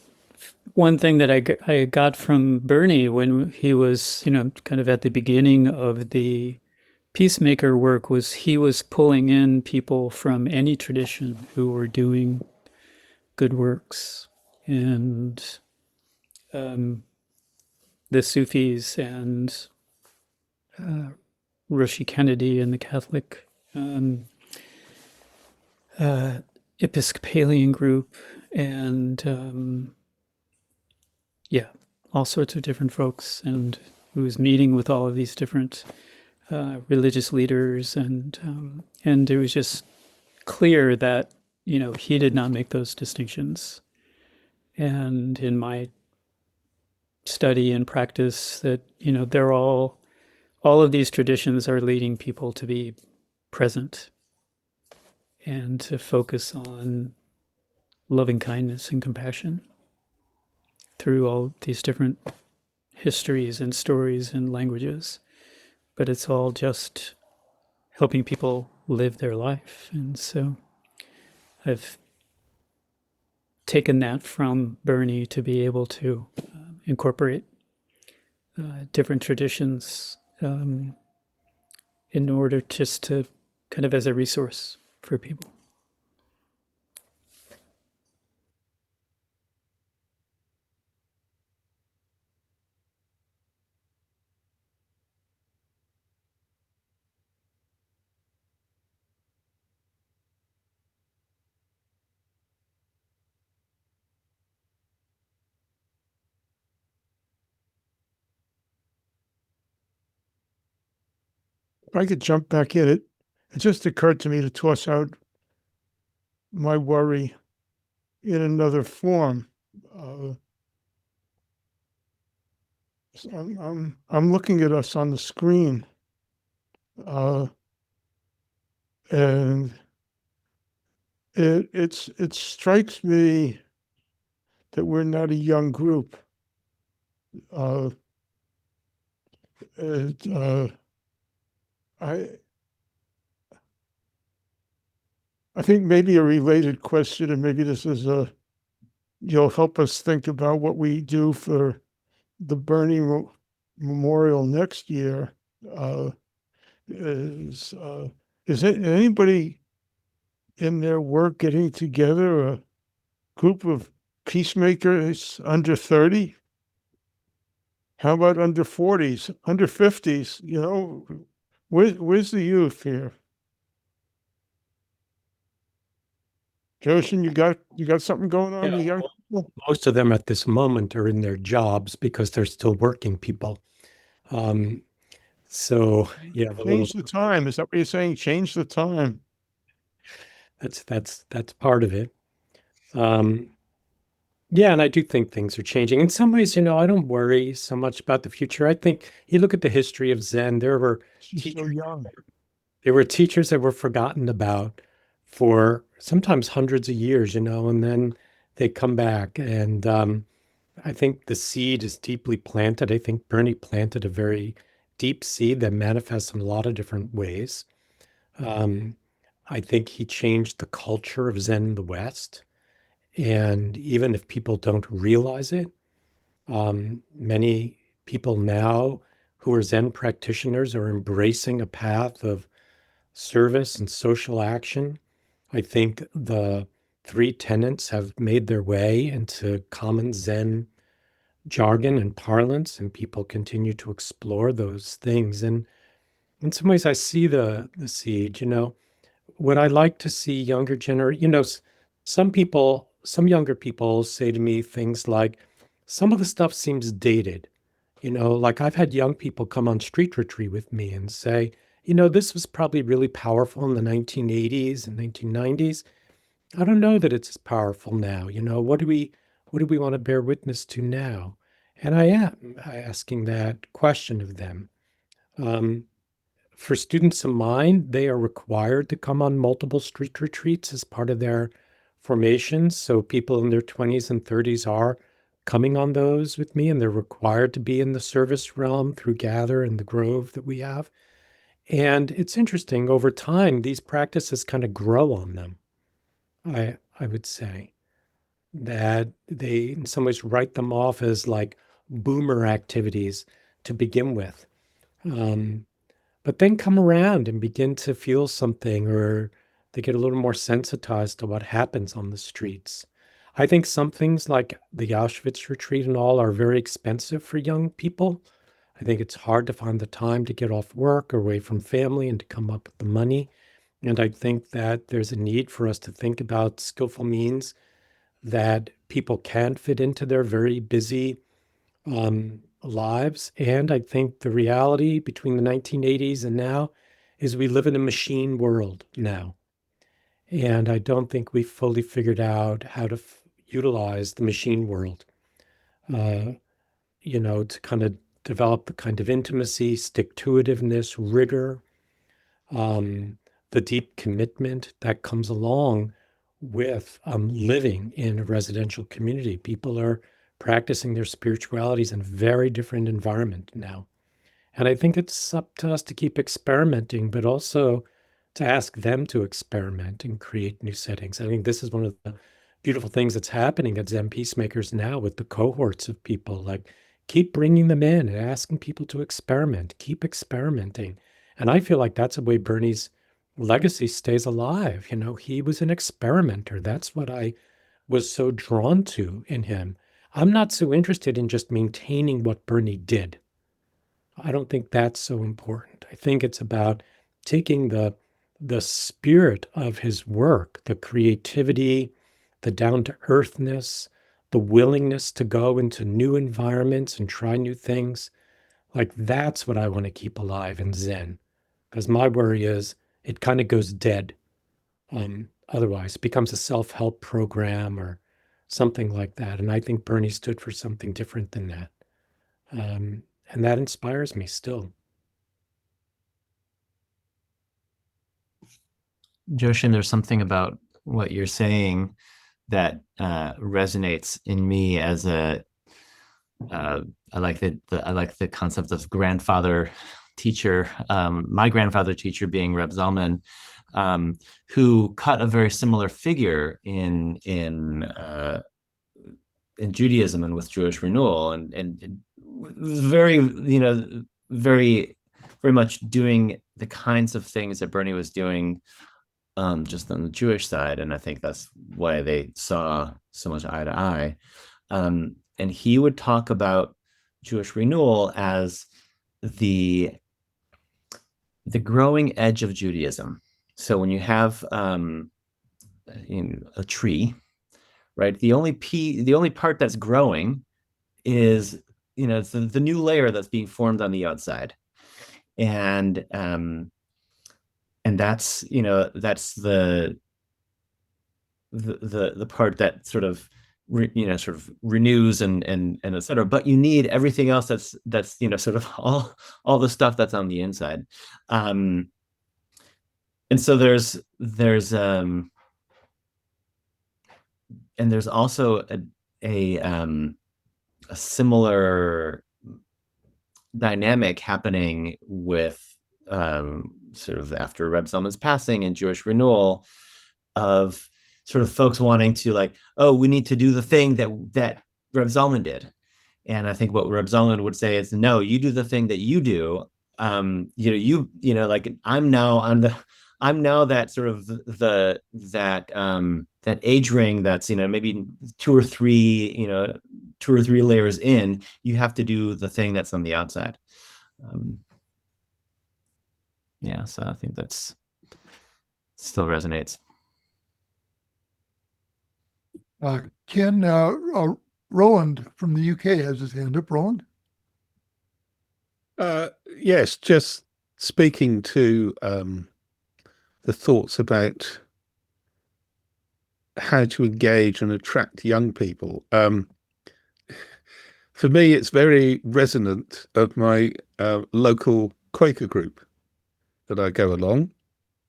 one thing that I got from Bernie when he was, kind of at the beginning of the peacemaker work was he was pulling in people from any tradition who were doing good works. And the Sufis and Roshi Kennedy and the Catholic Episcopalian group, and all sorts of different folks, and who was meeting with all of these different religious leaders, and it was just clear that he did not make those distinctions. And in my study and practice, that they're all of these traditions are leading people to be present and to focus on loving kindness and compassion through all these different histories and stories and languages. But it's all just helping people live their life. And so I've taken that from Bernie to be able to incorporate different traditions in order just to kind of as a resource for people. If I could jump back in it just occurred to me to toss out my worry in another form. So I'm looking at us on the screen, and it strikes me that we're not a young group. I think maybe a related question, and maybe this is you'll help us think about what we do for the Bernie Memorial next year. Is anybody in their work getting together a group of peacemakers under 30? How about under 40s, under 50s? Where's the youth here? Joshin, you got something going on? Yeah, most of them at this moment are in their jobs because they're still working people. So yeah, Change the time. Is that what you're saying? Change the time. That's part of it. Yeah, and I do think things are changing. In some ways, I don't worry so much about the future. I think you look at the history of Zen, there were So young. teachers that were forgotten about for sometimes hundreds of years, and then they come back. And I think the seed is deeply planted. I think Bernie planted a very deep seed that manifests in a lot of different ways. I think he changed the culture of Zen in the West. And even if people don't realize it, many people now who are Zen practitioners are embracing a path of service and social action. I think the three tenets have made their way into common Zen jargon and parlance, and people continue to explore those things. And in some ways, I see the seed. Would I like to see younger some younger people say to me things like, some of the stuff seems dated. Like I've had young people come on street retreat with me and say, this was probably really powerful in the 1980s and 1990s. I don't know that it's as powerful now. What do we want to bear witness to now? And I am asking that question of them. For students of mine, they are required to come on multiple street retreats as part of their formations. So people in their 20s and 30s are coming on those with me, and they're required to be in the service realm through Gather and the Grove that we have. And it's interesting, over time, these practices kind of grow on them. I would say that they, in some ways, write them off as like boomer activities to begin with. But then come around and begin to feel something, or they get a little more sensitized to what happens on the streets. I think some things like the Auschwitz retreat and all are very expensive for young people. I think it's hard to find the time to get off work or away from family and to come up with the money. And I think that there's a need for us to think about skillful means that people can fit into their very busy lives. And I think the reality between the 1980s and now is we live in a machine world now. And I don't think we've fully figured out how to utilize the machine world, to kind of develop the kind of intimacy, stick-to-itiveness, rigor, the deep commitment that comes along with living in a residential community. People are practicing their spiritualities in a very different environment now. And I think it's up to us to keep experimenting, but also to ask them to experiment and create new settings. I think this is one of the beautiful things that's happening at Zen Peacemakers now with the cohorts of people. Like, keep bringing them in and asking people to experiment, keep experimenting. And I feel like that's the way Bernie's legacy stays alive. He was an experimenter. That's what I was so drawn to in him. I'm not so interested in just maintaining what Bernie did. I don't think that's so important. I think it's about taking the spirit of his work, the creativity, the down-to-earthness, the willingness to go into new environments and try new things. Like, that's what I want to keep alive in Zen. Because my worry is it kind of goes dead. Otherwise, it becomes a self-help program or something like that. And I think Bernie stood for something different than that. And that inspires me still. Joshin, there's something about what you're saying that resonates in me as I like the concept of grandfather teacher. My grandfather teacher being Reb Zalman, who cut a very similar figure in Judaism and with Jewish renewal, and was very, very, very much doing the kinds of things that Bernie was doing, just on the Jewish side. And I think that's why they saw so much eye to eye. And he would talk about Jewish renewal as the growing edge of Judaism. So when you have a tree, right, the only part that's growing is it's the new layer that's being formed on the outside, and that's that's the part that sort of renews and et cetera. But you need everything else that's sort of all the stuff that's on the inside. And so there's also a similar dynamic happening with sort of after Reb Zalman's passing and Jewish renewal, of sort of folks wanting to, like, oh, we need to do the thing that Reb Zalman did. And I think what Reb Zalman would say is, no, you do the thing that you do. Like, I'm now that sort of that age ring that's, maybe two or three layers in, you have to do the thing that's on the outside. Yeah, so I think that's still resonates. Ken, Roland from the UK has his hand up. Roland? Yes, just speaking to the thoughts about how to engage and attract young people. For me, it's very resonant of my local Quaker group that I go along,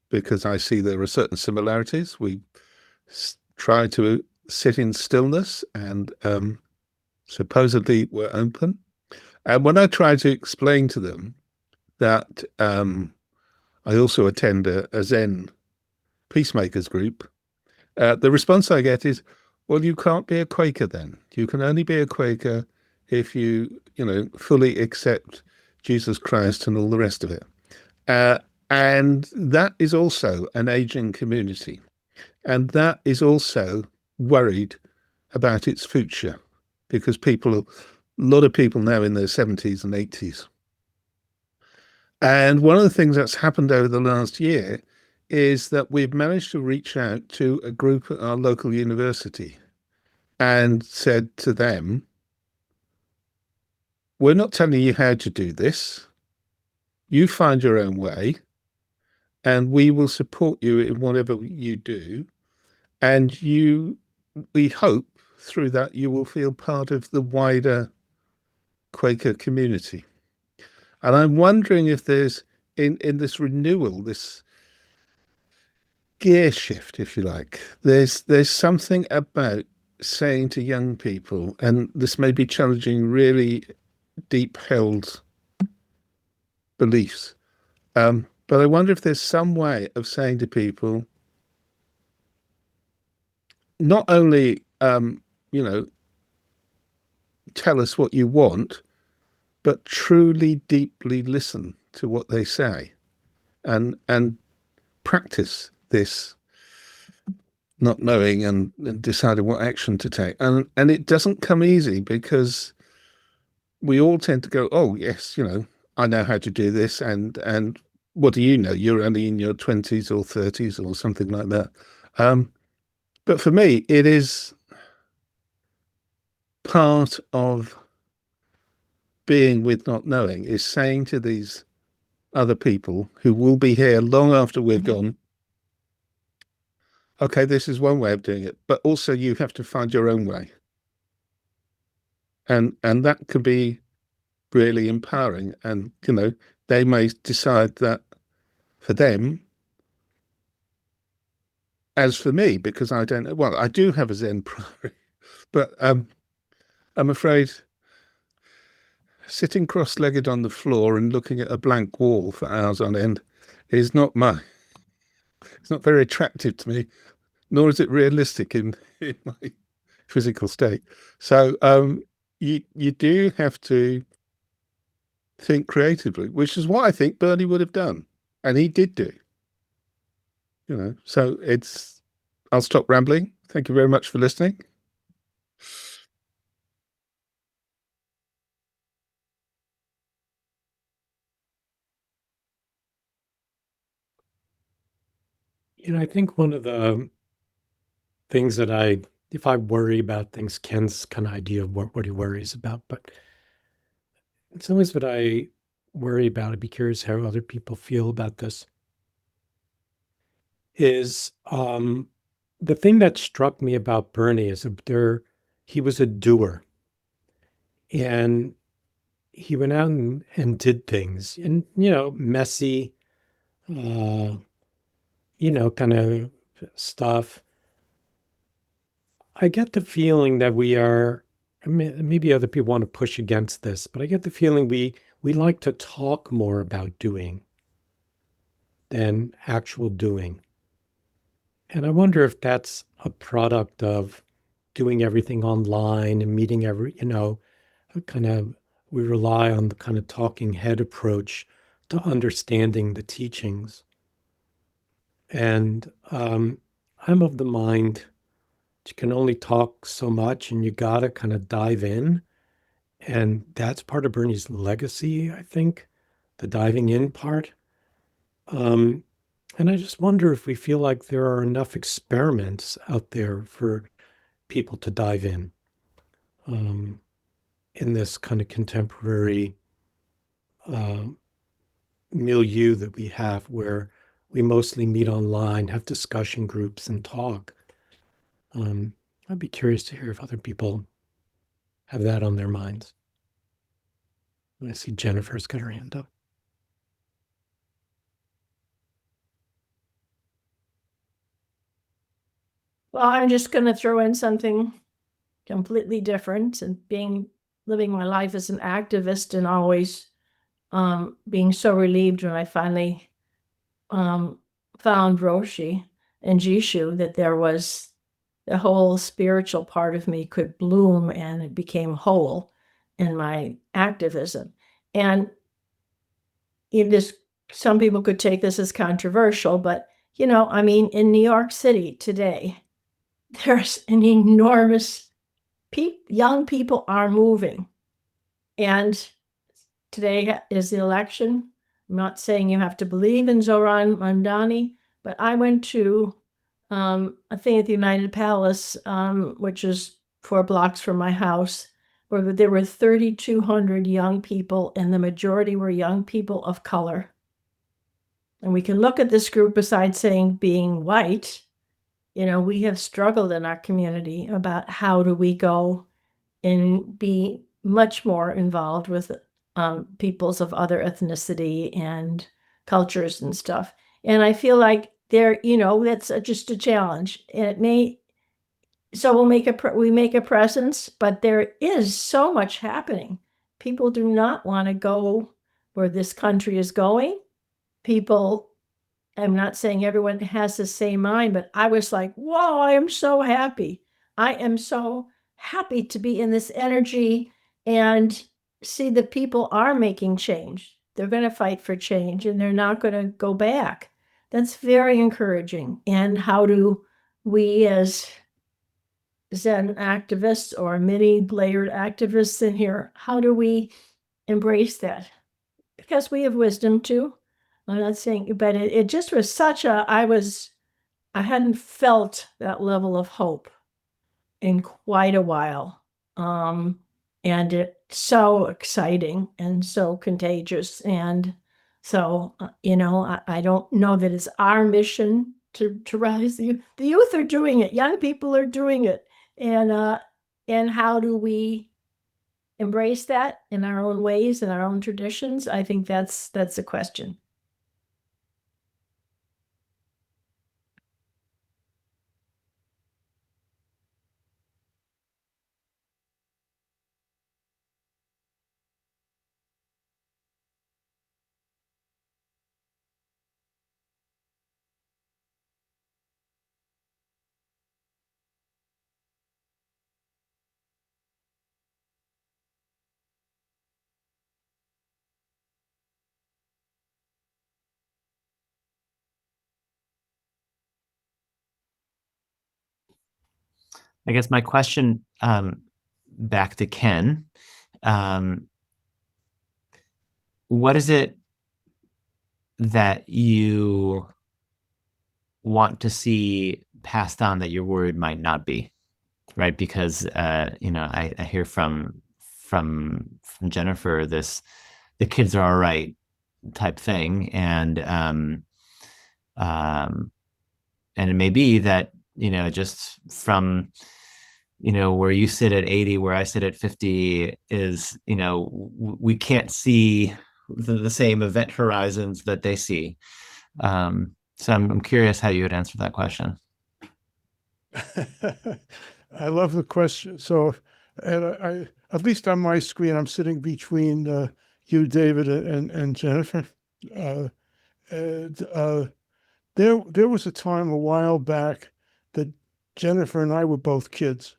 because I see there are certain similarities. We try to sit in stillness, and supposedly we're open. And when I try to explain to them that I also attend a Zen peacemakers group, the response I get is, well, you can't be a Quaker then. You can only be a Quaker if you fully accept Jesus Christ and all the rest of it. And that is also an aging community. And that is also worried about its future, because a lot of people now in their 70s and 80s. And one of the things that's happened over the last year is that we've managed to reach out to a group at our local university and said to them, we're not telling you how to do this. You find your own way, and we will support you in whatever you do. And we hope through that you will feel part of the wider Quaker community. And I'm wondering if there's, in this renewal, this gear shift, if you like, there's something about saying to young people, and this may be challenging really deep held beliefs, but I wonder if there's some way of saying to people, not only tell us what you want, but truly deeply listen to what they say, and practice this not knowing and deciding what action to take. And it doesn't come easy, because we all tend to go, oh yes, I know how to do this, and what do you know? You're only in your 20s or 30s or something like that. But for me, it is part of being with not knowing, is saying to these other people who will be here long after we're gone, okay, this is one way of doing it, but also you have to find your own way. And that can be really empowering. And, they may decide that for them, as for me, because I don't know, well, I do have a Zen priory, but I'm afraid sitting cross-legged on the floor and looking at a blank wall for hours on end is it's not very attractive to me, nor is it realistic in my physical state. So you do have to think creatively, which is what I think Bernie would have done, and he did do. So I'll stop rambling. Thank you very much for listening. I think one of the things that if I worry about things, Ken's kind of idea of what he worries about, but in some ways what I worry about, I'd be curious how other people feel about this, is the thing that struck me about Bernie is he was a doer, and he went out and did things, and messy, kind of stuff. I get the feeling that we are, maybe other people want to push against this, but I get the feeling we like to talk more about doing than actual doing. And I wonder if that's a product of doing everything online and meeting we rely on the kind of talking head approach to understanding the teachings. And I'm of the mind you can only talk so much and you got to kind of dive in. And that's part of Bernie's legacy, I think, the diving in part. And I just wonder if we feel like there are enough experiments out there for people to dive in this kind of contemporary milieu that we have, where we mostly meet online, have discussion groups, and talk. I'd be curious to hear if other people have that on their minds. I see Jennifer's got her hand up. Well, I'm just going to throw in something completely different, and living my life as an activist, and always being so relieved when I finally found Roshi and Jishu, that there was the whole spiritual part of me could bloom, and it became whole in my activism. And some people could take this as controversial, but I mean, in New York City today, there's an enormous young people are moving. And today is the election. I'm not saying you have to believe in Zoran Mandani, but I went to a thing at the United Palace, which is 4 blocks from my house, where there were 3,200 young people, and the majority were young people of color. And we can look at this group, besides saying being white, we have struggled in our community about how do we go and be much more involved with peoples of other ethnicity and cultures and stuff. And I feel like that's just a challenge. And so we make a presence, but there is so much happening. People do not want to go where this country is going. I'm not saying everyone has the same mind, but I was like, whoa, I am so happy. I am so happy to be in this energy and see that people are making change. They're going to fight for change, and they're not going to go back. That's very encouraging. And how do we, as Zen activists or many-layered activists in here, how do we embrace that? Because we have wisdom too. I'm not saying, but it just was I hadn't felt that level of hope in quite a while. And it's so exciting and so contagious. And so, I don't know that it's our mission to rise the youth are doing it. Young people are doing it. And how do we embrace that in our own ways and our own traditions? I think that's the question. I guess my question back to Ken, what is it that you want to see passed on that you're worried might not be, right? Because I hear from Jennifer the kids are all right type thing, and it may be that just from where you sit at 80, where I sit at 50, is we can't see the same event horizons that they see. So I'm curious how you would answer that question. I love the question. So, and I at least on my screen, I'm sitting between you, David, and Jennifer. There was a time a while back that Jennifer and I were both kids,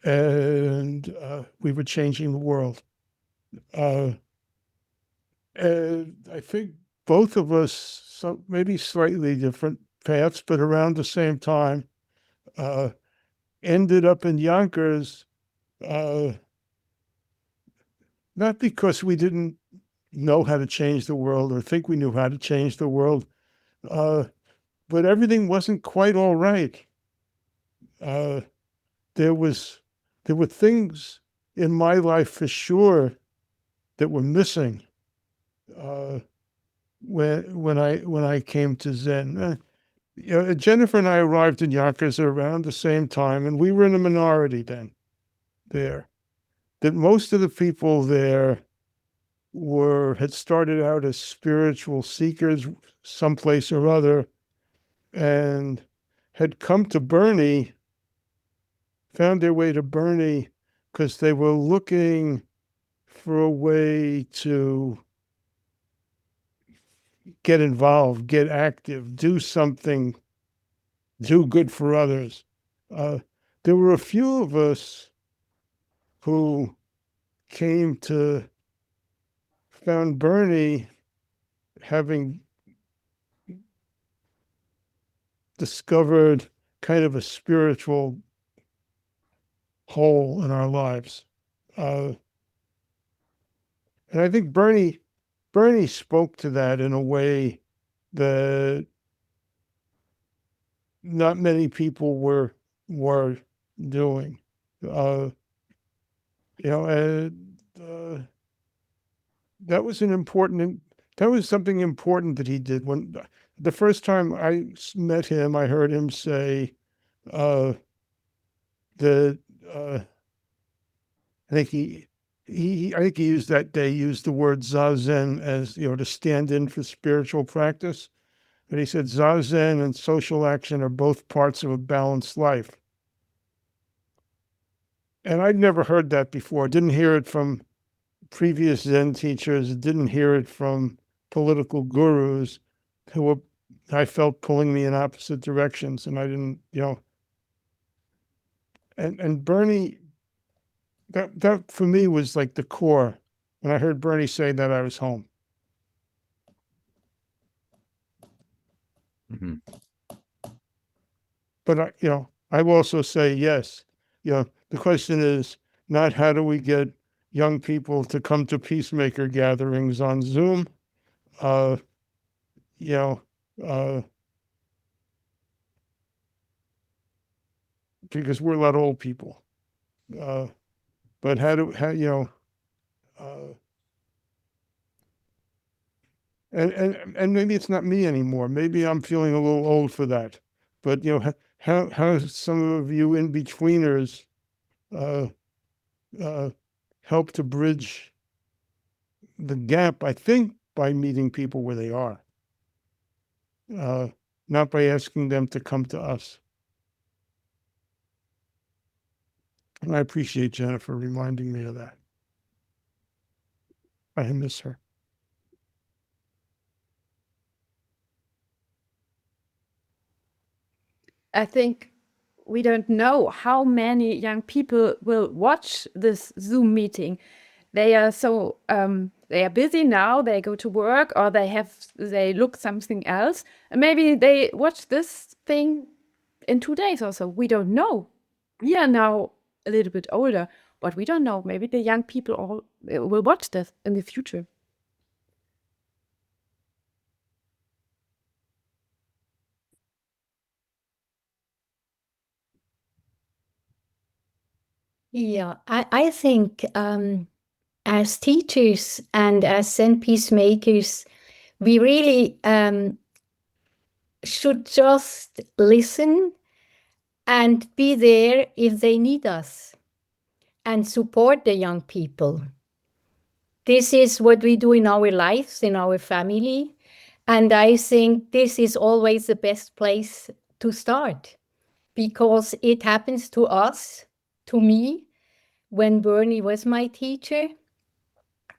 and we were changing the world. And I think both of us, maybe slightly different paths, but around the same time, ended up in Yonkers, not because we didn't know how to change the world or think we knew how to change the world, but everything wasn't quite all right. There were things in my life for sure that were missing when I came to Zen. Jennifer and I arrived in Yonkers around the same time, and we were in a minority then there. That most of the people there had started out as spiritual seekers someplace or other, and had come to Bernie, found their way to Bernie because they were looking for a way to get involved, get active, do something, do good for others. There were a few of us who found Bernie having discovered kind of a spiritual hole in our lives. And I think Bernie spoke to that in a way that not many people were doing. That was something important that he did. When the first time I met him, I heard him say that I think he used the word zazen as, to stand in for spiritual practice. But he said zazen and social action are both parts of a balanced life. And I'd never heard that before. Didn't hear it from previous Zen teachers, didn't hear it from political gurus who were, I felt, pulling me in opposite directions. And I didn't, and Bernie, that for me was like the core. When I heard Bernie say that, I was home. Mm-hmm. But I will also say, yes, the question is not how do we get young people to come to peacemaker gatherings on Zoom, because we're a lot of old people. But and maybe it's not me anymore. Maybe I'm feeling a little old for that. But how some of you in betweeners help to bridge the gap, I think, by meeting people where they are, not by asking them to come to us. And I appreciate Jennifer reminding me of that. I miss her. I think we don't know how many young people will watch this Zoom meeting. They are so they are busy now. They go to work or they look something else, and maybe they watch this thing in 2 days or so. We don't know. We are now a little bit older, but we don't know. Maybe the young people all will watch this in the future. Yeah, I think as teachers and as Zen peacemakers, we really should just listen and be there if they need us and support the young people. This is what we do in our lives, in our family. And I think this is always the best place to start because it happens to us, to me, when Bernie was my teacher,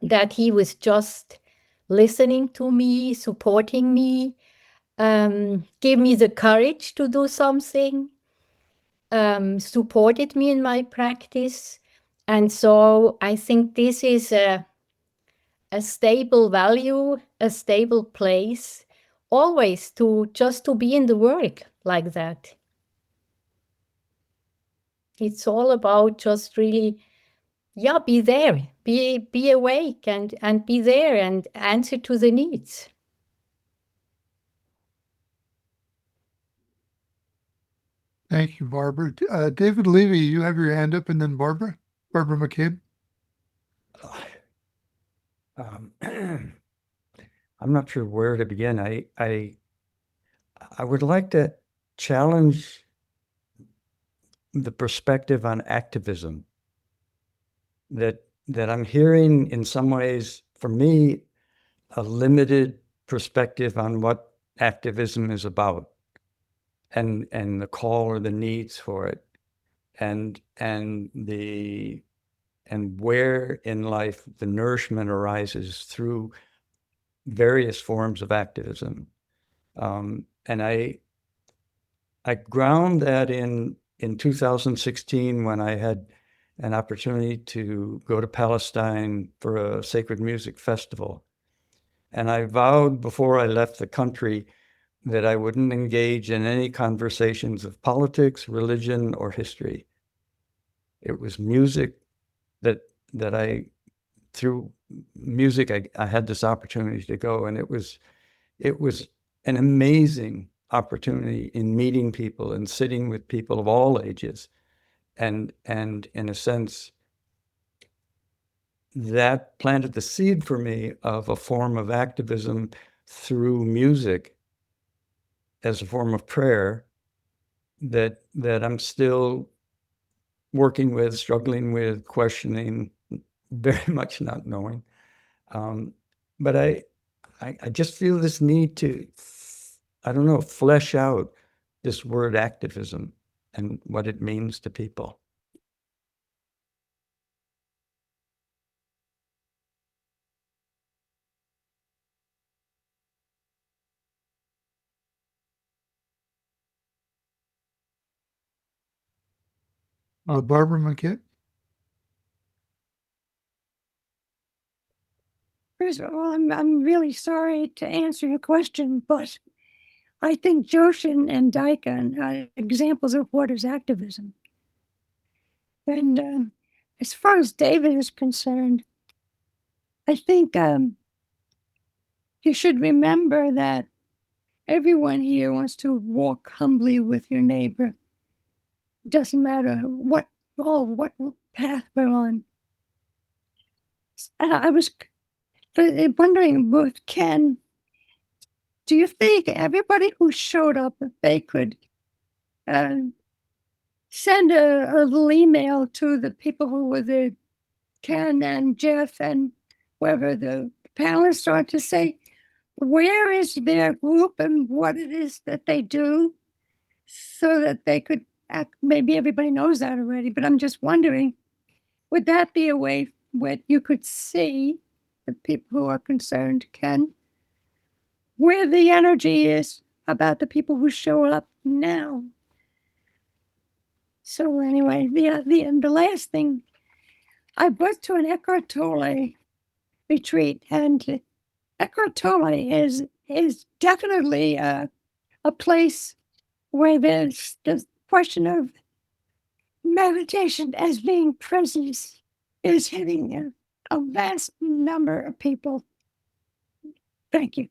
that he was just listening to me, supporting me, gave me the courage to do something, supported me in my practice. And so I think this is a stable value, a stable place, always to be in the work like that. It's all about just really, yeah, be there, be awake and be there and answer to the needs. Thank you, Barbara. David Levy, you have your hand up, and then Barbara McCabe. I'm not sure where to begin. I would like to challenge the perspective on activism that I'm hearing in some ways, for me, a limited perspective on what activism is about and the call or the needs for it and where in life the nourishment arises through various forms of activism. And I ground that in 2016 when I had an opportunity to go to Palestine for a sacred music festival. And I vowed before I left the country that I wouldn't engage in any conversations of politics, religion, or history. It was music that through music, I had this opportunity to go, and it was an amazing opportunity in meeting people and sitting with people of all ages. And in a sense, that planted the seed for me of a form of activism through music as a form of prayer that I'm still working with, struggling with, questioning, very much not knowing. But I just feel this need to, I don't know, flesh out this word activism and what it means to people. Barbara McCabe. First of all, I'm really sorry to answer your question, but I think Joshin and Daikin are examples of what is activism. And as far as David is concerned, I think you should remember that everyone here wants to walk humbly with your neighbor. Doesn't matter what path we're on. I was wondering with Ken, do you think everybody who showed up, if they could send a little email to the people who were there, Ken and Jeff and whoever the panelists are, to say, where is their group and what it is that they do, so that they could act? Maybe everybody knows that already, but I'm just wondering, would that be a way where you could see the people who are concerned, Ken, where the energy is about the people who show up now? So anyway, the last thing, I went to an Eckhart Tolle retreat, and Eckhart Tolle is definitely a place where there's the question of meditation as being presence is hitting a vast number of people. Thank you.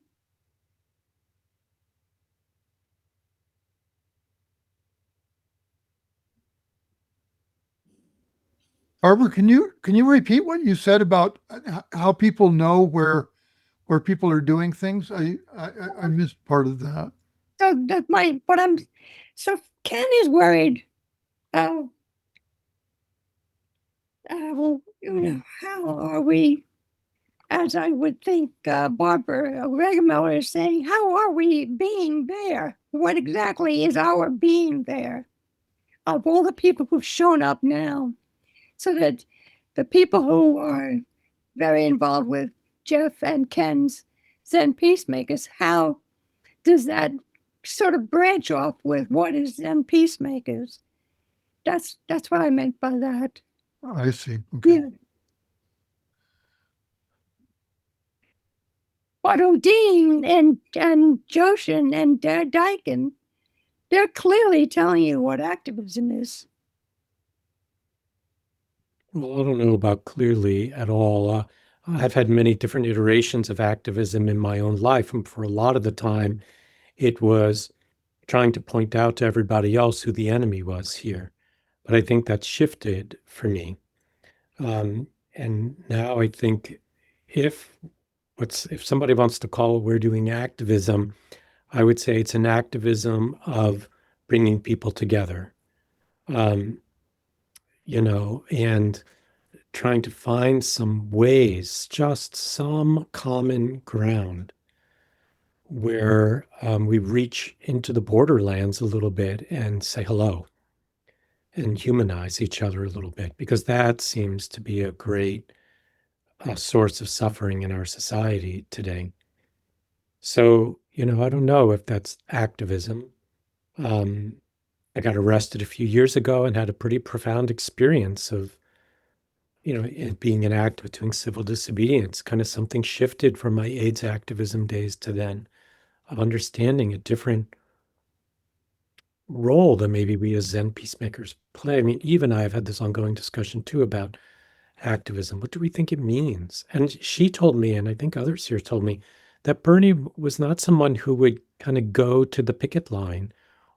Barbara, can you repeat what you said about how people know where people are doing things? I missed part of that. So Ken is worried. Well, how are we? As I would think, Barbara Regamiller is saying, how are we being there? What exactly is our being there? Of all the people who've shown up now, so that the people who are very involved with Jeff and Ken's Zen Peacemakers, how does that sort of branch off with what is Zen Peacemakers? That's what I meant by that. I see. Okay. Yeah. But Undine and Joshin and Daikin, they're clearly telling you what activism is. Well, I don't know about clearly at all. I've had many different iterations of activism in my own life, and for a lot of the time, it was trying to point out to everybody else who the enemy was here. But I think that's shifted for me. And now I think if if somebody wants to call what we're doing activism, I would say it's an activism of bringing people together, um, and trying to find some ways, just some common ground where we reach into the borderlands a little bit and say hello and humanize each other a little bit, because that seems to be a great source of suffering in our society today. So, I don't know if that's activism. I got arrested a few years ago and had a pretty profound experience of, it being an act of doing civil disobedience. Kind of something shifted from my AIDS activism days to then, of understanding a different role that maybe we as Zen peacemakers play. I mean, Eve and I have had this ongoing discussion too about activism. What do we think it means? And she told me, and I think others here told me, that Bernie was not someone who would kind of go to the picket line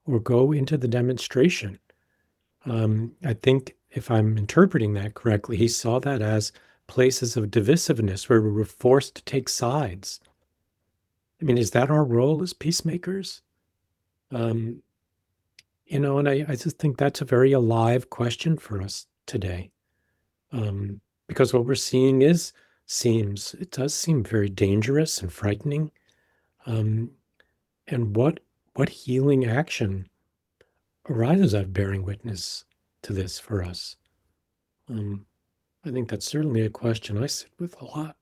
or go into the demonstration. I think if I'm interpreting that correctly, he saw that as places of divisiveness where we were forced to take sides. I mean, is that our role as peacemakers? And I just think that's a very alive question for us today. Because what we're seeing it does seem very dangerous and frightening. And what healing action arises out of bearing witness to this for us? I think that's certainly a question I sit with a lot.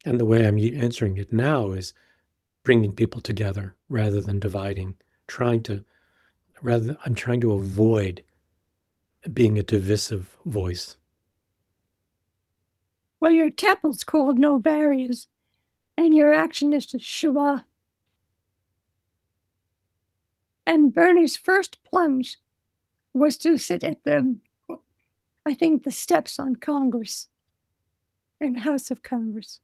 And the way I'm answering it now is bringing people together rather than dividing, I'm trying to avoid being a divisive voice. Well, your temple's called No Barriers, and your action is to Shiva. And Bernie's first plunge was to sit at the steps on Congress, in House of Congress.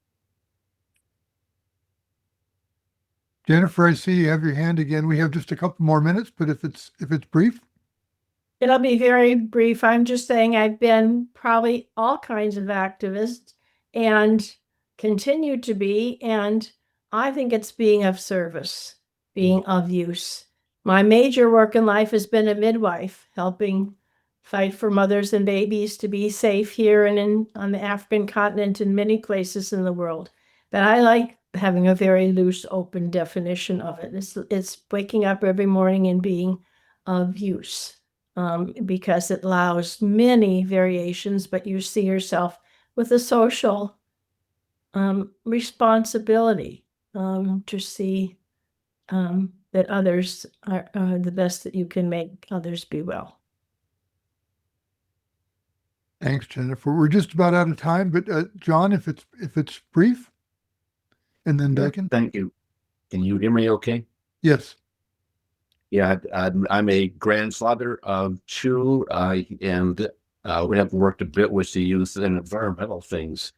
Jennifer, I see you have your hand again. We have just a couple more minutes, but if it's brief. It'll be very brief. I'm just saying I've been probably all kinds of activists and continue to be, and I think it's being of service, being of use. My major work in life has been a midwife, helping fight for mothers and babies to be safe here and on the African continent and many places in the world. But I like having a very loose, open definition of it. It's waking up every morning and being of use. Because it allows many variations, but you see yourself with a social responsibility to see that others are the best that you can make others be well. Thanks, Jennifer. We're just about out of time, but John, if it's brief, and then Daikin. Thank you. Can you hear me okay? Yes. Yeah, I'm a grandfather of two, and we have worked a bit with the youth and environmental things.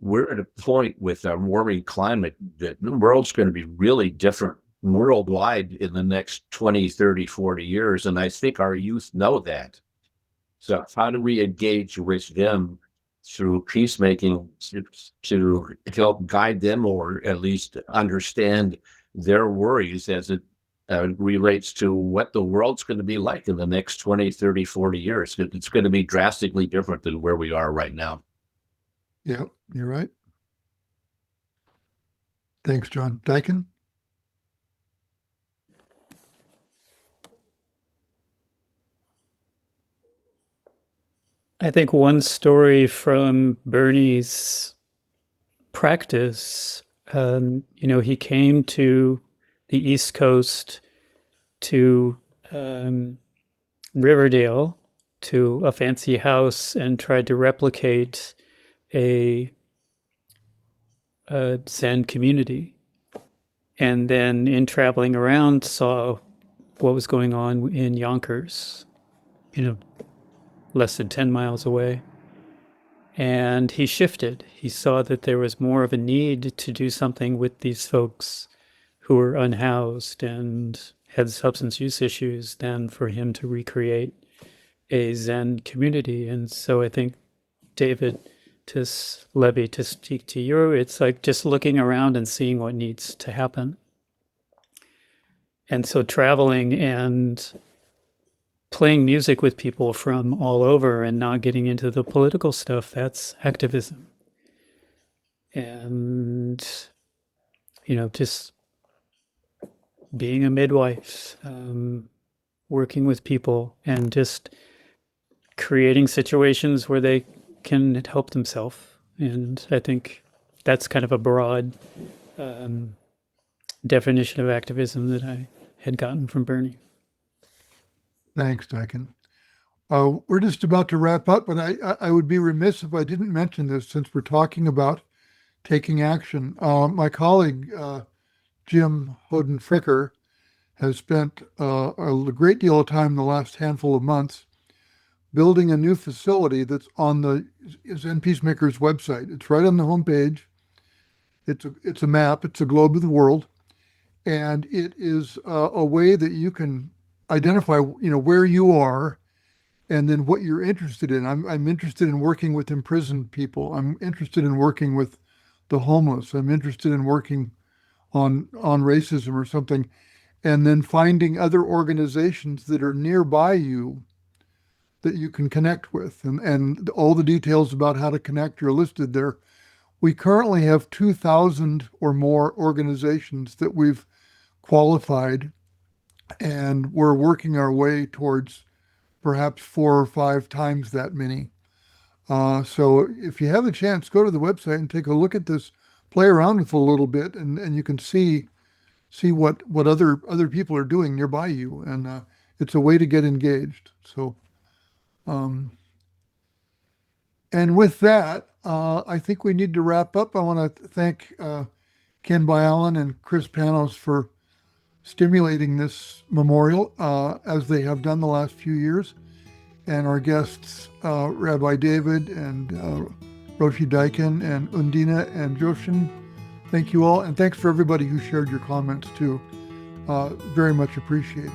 We're at a point with our warming climate that the world's going to be really different worldwide in the next 20, 30, 40 years, and I think our youth know that. So how do we engage with them through peacemaking to help guide them, or at least understand their worries as it relates to what the world's going to be like in the next 20, 30, 40 years. It's going to be drastically different than where we are right now. Yeah, you're right. Thanks, John. Daikin? I think one story from Bernie's practice, he came to the East Coast to Riverdale, to a fancy house, and tried to replicate a Zen community. And then in traveling around, saw what was going on in Yonkers, less than 10 miles away. And he shifted. He saw that there was more of a need to do something with these folks who were unhoused and had substance use issues than for him to recreate a Zen community. And so I think, David, Levy, to speak to you, it's like just looking around and seeing what needs to happen. And so traveling and playing music with people from all over and not getting into the political stuff, that's activism. And, just being a midwife, working with people and just creating situations where they can help themselves. And I think that's kind of a broad definition of activism that I had gotten from Bernie. Thanks, Daikin. We're just about to wrap up, but I would be remiss if I didn't mention this since we're talking about taking action. My colleague, Jim Hoden-Fricker, has spent a great deal of time in the last handful of months building a new facility that's on the Zen Peacemakers website. It's right on the homepage. It's a map. It's a globe of the world. And it is a way that you can identify, where you are and then what you're interested in. I'm interested in working with imprisoned people. I'm interested in working with the homeless. I'm interested in working on racism or something. And then finding other organizations that are nearby you that you can connect with. And all the details about how to connect are listed there. We currently have 2,000 or more organizations that we've qualified, and we're working our way towards perhaps 4 or 5 times that many. So if you have a chance, go to the website and take a look at this, play around with it a little bit, and you can see what other people are doing nearby you. And it's a way to get engaged. So, and with that, I think we need to wrap up. I want to thank Ken Bialan and Chris Panos for stimulating this memorial as they have done the last few years. And our guests, Rabbi David and Roshi Daikin and Undine and Joshin. Thank you all. And thanks for everybody who shared your comments too. Very much appreciated.